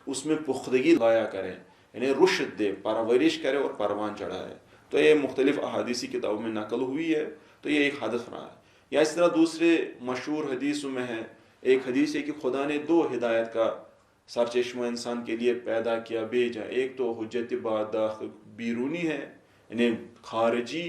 اس میں پختگی لایا کرے، یعنی رشد دے، پرورش کرے اور پروان چڑھائے. تو یہ مختلف احادیثی کتابوں میں نقل ہوئی ہے. تو یہ ایک ہدف رہا ہے. یا اس طرح دوسرے مشہور حدیثوں میں ہے، ایک حدیث ہے کہ خدا نے دو ہدایت کا سرچشمہ انسان کے لیے پیدا کیا، بھیجا. ایک تو حجت بیرونی ہے، یعنی خارجی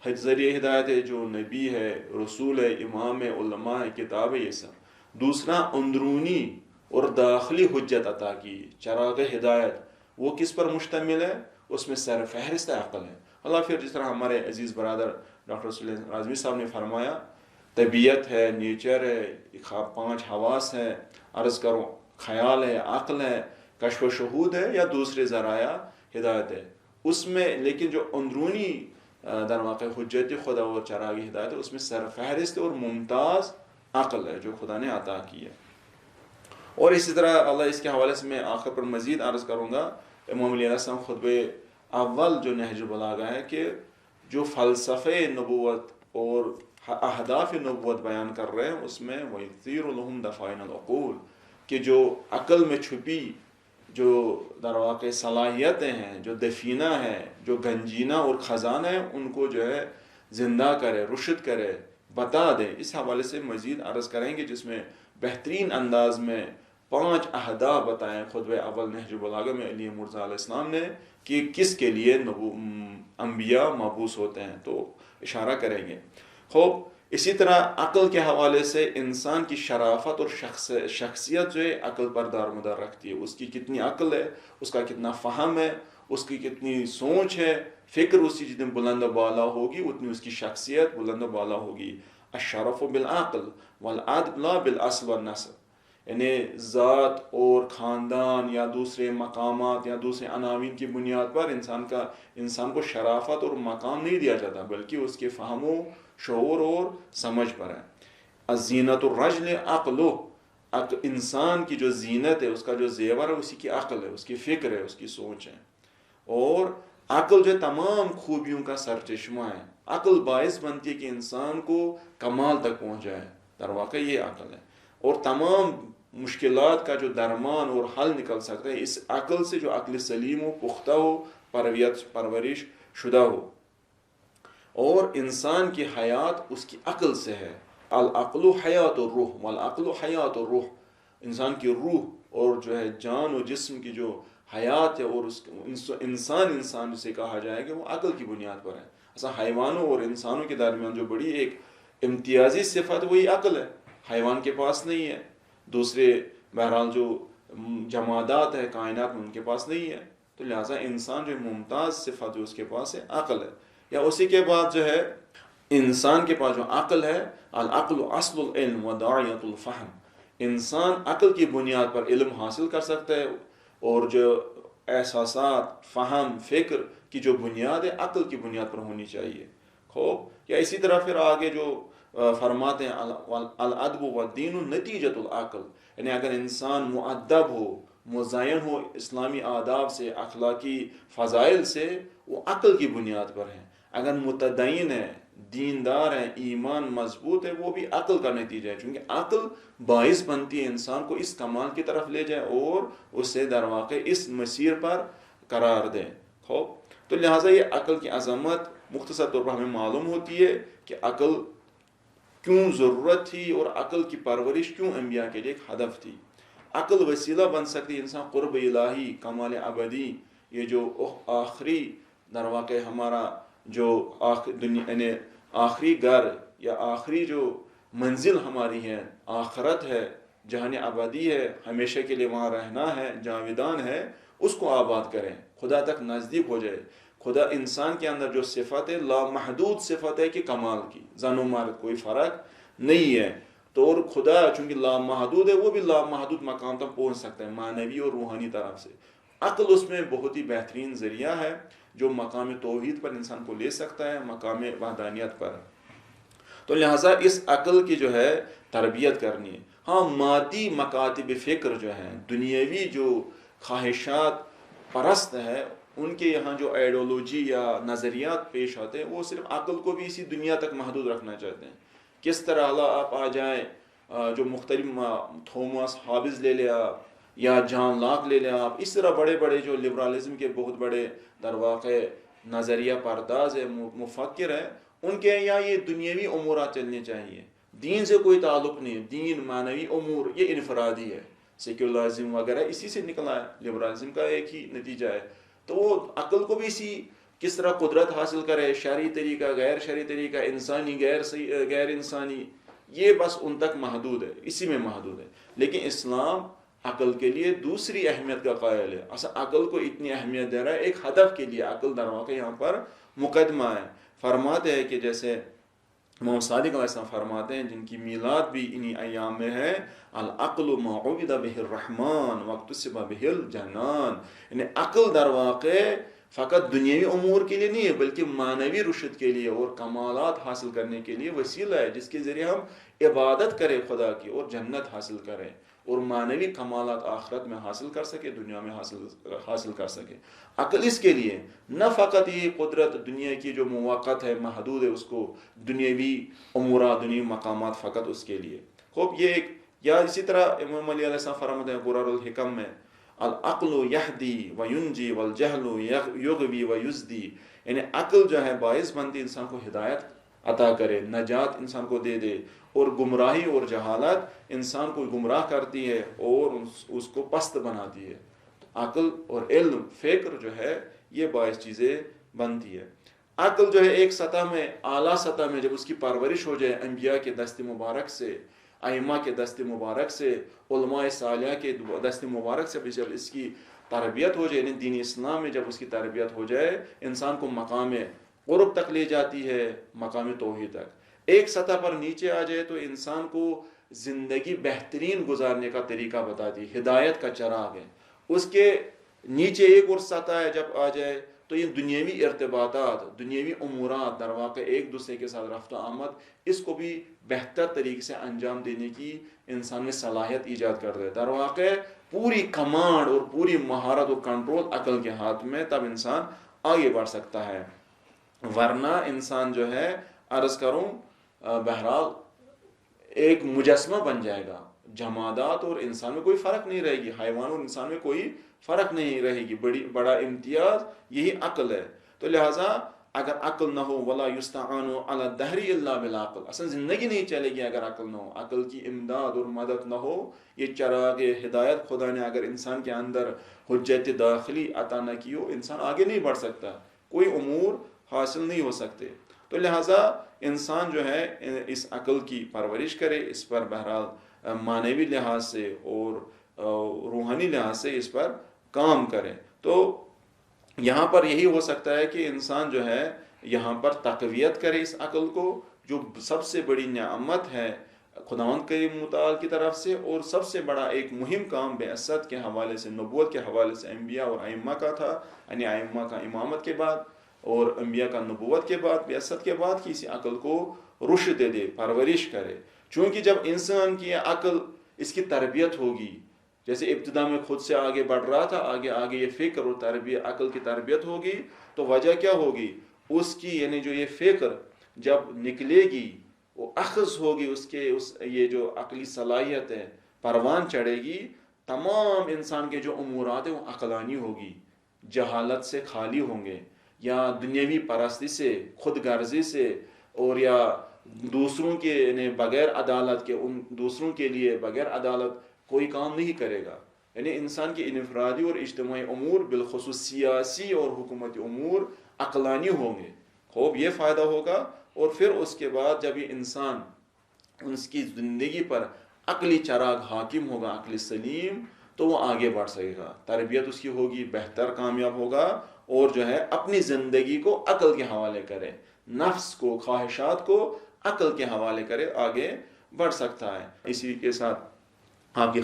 ذریعہ ہدایت ہے، جو نبی ہے، رسول ہے، امام ہے، علماء ہے، کتاب ہے، یہ سب. دوسرا اندرونی اور داخلی حجت عطا کی، چراغ ہدایت. وہ کس پر مشتمل ہے؟ اس میں سر فہرست عقل ہے. اللہ پھر جس طرح ہمارے عزیز برادر ڈاکٹر سلیمان اعظمی صاحب نے فرمایا طبیعت ہے، نیچر ہے، 5 حواس ہے، عرض کروں خیال ہے، عقل ہے، کشف و شہود ہے یا دوسرے ذرائع ہدایت ہے، اس میں لیکن جو اندرونی در واقع حجت خدا و چراغی ہدایت ہے اس میں سر فہرست اور ممتاز عقل ہے جو خدا نے عطا کی ہے. اور اسی طرح اللہ اس کے حوالے سے میں آخر پر مزید عرض کروں گا. امام علیہ السلام خطبہ اول جو نہج البلاغہ ہے کہ جو فلسفہ نبوت اور اہداف نبوت بیان کر رہے ہیں اس میں وَيُثِيرُ لَهُمْ دَفَائِنَ الْعُقُولِ کہ جو عقل میں چھپی جو در واقع صلاحیتیں ہیں، جو دفینہ ہے، جو گنجینہ اور خزانہ ہے، ان کو جو ہے زندہ کرے، رشد کرے، بتا دے. اس حوالے سے مزید عرض کریں گے جس میں بہترین انداز میں 5 اہداف بتائیں خطبہ اول نہج البلاغہ میں علی مرزا علیہ السلام نے کہ کس کے لیے انبیاء مبعوث ہوتے ہیں، تو اشارہ کریں گے. خوب اسی طرح عقل کے حوالے سے انسان کی شرافت اور شخصیت جو ہے عقل پر دارمدار رکھتی ہے. اس کی کتنی عقل ہے، اس کا کتنا فہم ہے، اس کی کتنی سوچ ہے، فکر اس کی جتنی بلند و بالا ہوگی اتنی اس کی شخصیت بلند و بالا ہوگی. الشرف بالعقل والعدل لا بالاصل والنسب، یعنی ذات اور خاندان یا دوسرے مقامات یا دوسرے عناوین کی بنیاد پر انسان کو شرافت اور مقام نہیں دیا جاتا بلکہ اس کے فہم و شعور اور سمجھ پر ہے. الزینت الرجل عقلو، انسان کی جو زینت ہے، اس کا جو زیور ہے، اسی کی عقل ہے، اس کی فکر ہے، اس کی سوچ ہے. اور عقل جو تمام خوبیوں کا سرچشمہ ہے. عقل باعث بنتی ہے کہ انسان کو کمال تک پہنچ جائے، در واقع یہ عقل ہے. اور تمام مشکلات کا جو درمان اور حل نکل سکتا ہے اس عقل سے جو عقل سلیم ہو، پختہ ہو، پرورش شدہ ہو. اور انسان کی حیات اس کی عقل سے ہے. العقل حیات الروح والعقل حیات الروح، انسان کی روح اور جو ہے جان و جسم کی جو حیات ہے اور انسان جسے کہا جائے کہ وہ عقل کی بنیاد پر ہے. ایسا حیوانوں اور انسانوں کے درمیان جو بڑی ایک امتیازی صفت وہی عقل ہے، حیوان کے پاس نہیں ہے، دوسرے بہرحال جو جمادات ہے کائنات میں ان کے پاس نہیں ہے. تو لہٰذا انسان جو ممتاز صفت جو اس کے پاس ہے عقل ہے. یا اسی کے بعد جو ہے انسان کے پاس جو عقل ہے، العقل اصل العلم وداعیۃ الفہم، انسان عقل کی بنیاد پر علم حاصل کر سکتا ہے اور جو احساسات، فہم، فکر کی جو بنیاد ہے عقل کی بنیاد پر ہونی چاہیے. خوب یا اسی طرح پھر آگے جو فرماتے ہیں الادب والدین نتیجۃ العقل، یعنی اگر انسان مؤدب ہو، مزین ہو اسلامی آداب سے، اخلاقی فضائل سے، وہ عقل کی بنیاد پر ہے. اگر متدین ہے، دیندار ہے، ایمان مضبوط ہے، وہ بھی عقل کا نتیجہ ہے، چونکہ عقل باعث بنتی ہے انسان کو اس کمال کی طرف لے جائے اور اسے در واقع اس مسیر پر قرار دے. خوب تو لہٰذا یہ عقل کی عظمت مختصر طور پر ہمیں معلوم ہوتی ہے کہ عقل کیوں ضرورت تھی اور عقل کی پرورش کیوں انبیاء کے لیے ایک ہدف تھی. عقل وسیلہ بن سکتی ہے انسان قرب الہی، کمال ابدی، یہ جو آخری در واقع ہمارا جو یعنی آخری گھر یا آخری جو منزل ہماری ہے آخرت ہے، جہان ابدی ہے، ہمیشہ کے لیے وہاں رہنا ہے، جاویدان ہے، اس کو آباد کریں، خدا تک نزدیک ہو جائے. خدا انسان کے اندر جو صفت ہے لامحدود صفت ہے کہ کمال کی، زن و مرد کوئی فرق نہیں ہے. تو اور خدا چونکہ لامحدود ہے وہ بھی لامحدود مقام تک پہنچ سکتا ہے معنوی اور روحانی طرف سے. عقل اس میں بہت ہی بہترین ذریعہ ہے جو مقام توحید پر انسان کو لے سکتا ہے، مقام وحدانیت پر. تو لہٰذا اس عقل کی جو ہے تربیت کرنی ہے. ہاں مادی مکاتب فکر جو ہیں، دنیاوی جو خواہشات پرست ہے، ان کے یہاں جو آئیڈیالوجی یا نظریات پیش آتے ہیں وہ صرف عقل کو بھی اسی دنیا تک محدود رکھنا چاہتے ہیں. کس طرح اللہ آپ آ جائیں جو مختلف تھوماس ہابز لے لیں آپ یا جان لاک لے لیں آپ، اس طرح بڑے بڑے جو لبرالزم کے بہت بڑے در واقع نظریہ پرداز ہے، مفکر ہیں، ان کے یہاں یہ دنیاوی امورات چلنے چاہیے، دین سے کوئی تعلق نہیں. دین معنوی امور یہ انفرادی ہے. سیکولرزم وغیرہ اسی سے نکلا ہے، لبرالزم کا ایک ہی نتیجہ ہے. تو وہ عقل کو بھی اسی کس طرح قدرت حاصل کرے، شرعی طریقہ، غیر شرعی طریقہ، انسانی، غیر انسانی، یہ بس ان تک محدود ہے، اسی میں محدود ہے. لیکن اسلام عقل کے لیے دوسری اہمیت کا قائل ہے. اصل عقل کو اتنی اہمیت دے رہا ہے ایک ہدف کے لیے. عقل در واقع یہاں پر مقدمہ ہے. فرماتے ہیں کہ جیسے امام صادق علیہ السلام فرماتے ہیں جن کی میلاد بھی انہی ایام میں ہے, العقل ما عبد بہ الرحمن واکتسب بہ الجنان. یعنی عقل در واقع فقط دنیاوی امور کے لیے نہیں ہے بلکہ معنوی رشد کے لیے اور کمالات حاصل کرنے کے لیے وسیلہ ہے جس کے ذریعے ہم عبادت کریں خدا کی اور جنت حاصل کریں اور معنوی کمالات آخرت میں حاصل کر سکے, دنیا میں حاصل کر سکے. عقل اس کے لیے نہ فقط یہ قدرت دنیا کی جو موقت ہے محدود ہے اس کو دنیاوی امورات دنیاوی مقامات فقط اس کے لیے. خوب یہ ایک یا اسی طرح امام علی علیہ السلام فرماتے ہیں قرار الحکم میں العقل یہدی و ینجی والجہل یغوی و یزدی. یعنی عقل جو ہے باعث بنتی انسان کو ہدایت عطا کرے, نجات انسان کو دے دے, اور گمراہی اور جہالت انسان کو گمراہ کرتی ہے اور اس کو پست بناتی ہے. عقل اور علم فکر جو ہے یہ باعث چیزیں بنتی ہے. عقل جو ہے ایک سطح میں اعلیٰ سطح میں جب اس کی پرورش ہو جائے انبیاء کے دست مبارک سے, ائمہ کے دست مبارک سے, علماء صالحہ کے دست مبارک سے جب اس کی تربیت ہو جائے, یعنی دین اسلام میں جب اس کی تربیت ہو جائے انسان کو مقام قرب تک لے جاتی ہے, مقام توحید تک. ایک سطح پر نیچے آ جائے تو انسان کو زندگی بہترین گزارنے کا طریقہ بتاتی ہے, ہدایت کا چراغ ہے. اس کے نیچے ایک اور سطح ہے جب آ جائے تو یہ دنیاوی ارتباطات, دنیاوی امورات در واقع ایک دوسرے کے ساتھ رفت آمد اس کو بھی بہتر طریقے سے انجام دینے کی انسان میں صلاحیت ایجاد کر دے. در واقع پوری کمانڈ اور پوری مہارت اور کنٹرول عقل کے ہاتھ میں, تب انسان آگے بڑھ سکتا ہے. ورنہ انسان جو ہے عرض کروں بہرحال ایک مجسمہ بن جائے گا. جمادات اور انسان میں کوئی فرق نہیں رہے گی, حیوان اور انسان میں کوئی فرق نہیں رہے گی. بڑا امتیاز یہی عقل ہے. تو لہٰذا اگر عقل نہ ہو ولا یستعان علی الدہر الا بالعقل, اصل زندگی نہیں چلے گی اگر عقل نہ ہو. عقل کی امداد اور مدد نہ ہو, یہ چراغ ہدایت خدا نے اگر انسان کے اندر حجت داخلی عطا نہ کی ہو, انسان آگے نہیں بڑھ سکتا, کوئی امور حاصل نہیں ہو سکتے. تو لہٰذا انسان جو ہے اس عقل کی پرورش کرے, اس پر بہرحال معنوی لحاظ سے اور روحانی لحاظ سے اس پر کام کرے. تو یہاں پر یہی ہو سکتا ہے کہ انسان جو ہے یہاں پر تقویت کرے اس عقل کو, جو سب سے بڑی نعمت ہے خداوند کے متعال کی طرف سے, اور سب سے بڑا ایک مہم کام بعثت کے حوالے سے, نبوت کے حوالے سے انبیاء اور ائمہ کا تھا. یعنی ائمہ کا امامت کے بعد اور انبیاء کا نبوت کے بعد, بعثت کے بعد کی اسی عقل کو رشد دے, پرورش کرے. چونکہ جب انسان کی عقل اس کی تربیت ہوگی, جیسے ابتدا میں خود سے آگے بڑھ رہا تھا, آگے یہ فکر اور تربیت عقل کی تربیت ہوگی تو وجہ کیا ہوگی اس کی, یعنی جو یہ فکر جب نکلے گی وہ اخذ ہوگی اس کے یہ جو عقلی صلاحیت ہے پروان چڑھے گی, تمام انسان کے جو امورات ہیں وہ عقلانی ہوگی, جہالت سے خالی ہوں گے, یا دنیاوی پرستی سے, خود غرضی سے, اور یا دوسروں کے یعنی بغیر عدالت کے, ان دوسروں کے لیے بغیر عدالت کوئی کام نہیں کرے گا. یعنی انسان کے انفرادی اور اجتماعی امور بالخصوص سیاسی اور حکومتی امور عقلانی ہوں گے. خوب یہ فائدہ ہوگا. اور پھر اس کے بعد جب یہ انسان اس کی زندگی پر عقلی چراغ حاکم ہوگا, عقلی سلیم, تو وہ آگے بڑھ سکے گا, تربیت اس کی ہوگی, بہتر کامیاب ہوگا, اور جو ہے اپنی زندگی کو عقل کے حوالے کرے, نفس کو, خواہشات کو عقل کے حوالے کرے, آگے بڑھ سکتا ہے. اسی کے ساتھ آپ کی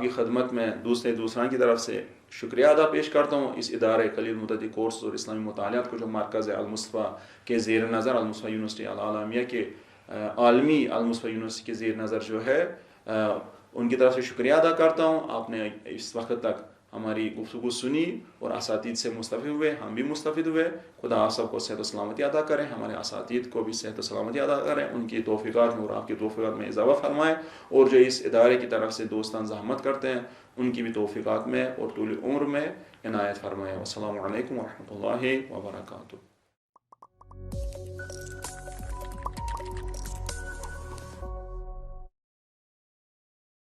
خدمت میں دوسران کی طرف سے شکریہ ادا پیش کرتا ہوں. اس ادارے قلیل مدتی کورس اور اسلامی مطالعات کو جو مرکز المصطفیٰ کے زیر نظر, المصطفیٰ یونیورسٹی العالمیہ کے عالمی المصطفیٰ یونیورسٹی کے زیر نظر جو ہے, ان کی طرف سے شکریہ ادا کرتا ہوں. آپ نے اس وقت تک ہماری گفتگو سنی اور اساتید سے مستفید ہوئے, ہم بھی مستفید ہوئے. خدا آپ سب کو صحت و سلامتی عطا کریں, ہمارے اساتید کو بھی صحت و سلامتی عطا کریں, ان کی توفیقات میں اور آپ کی توفیقات میں اضافہ فرمائیں, اور جو اس ادارے کی طرف سے دوستان زحمت کرتے ہیں ان کی بھی توفیقات میں اور طول عمر میں عنایت فرمائیں. والسلام علیکم ورحمۃ اللہ وبرکاتہ.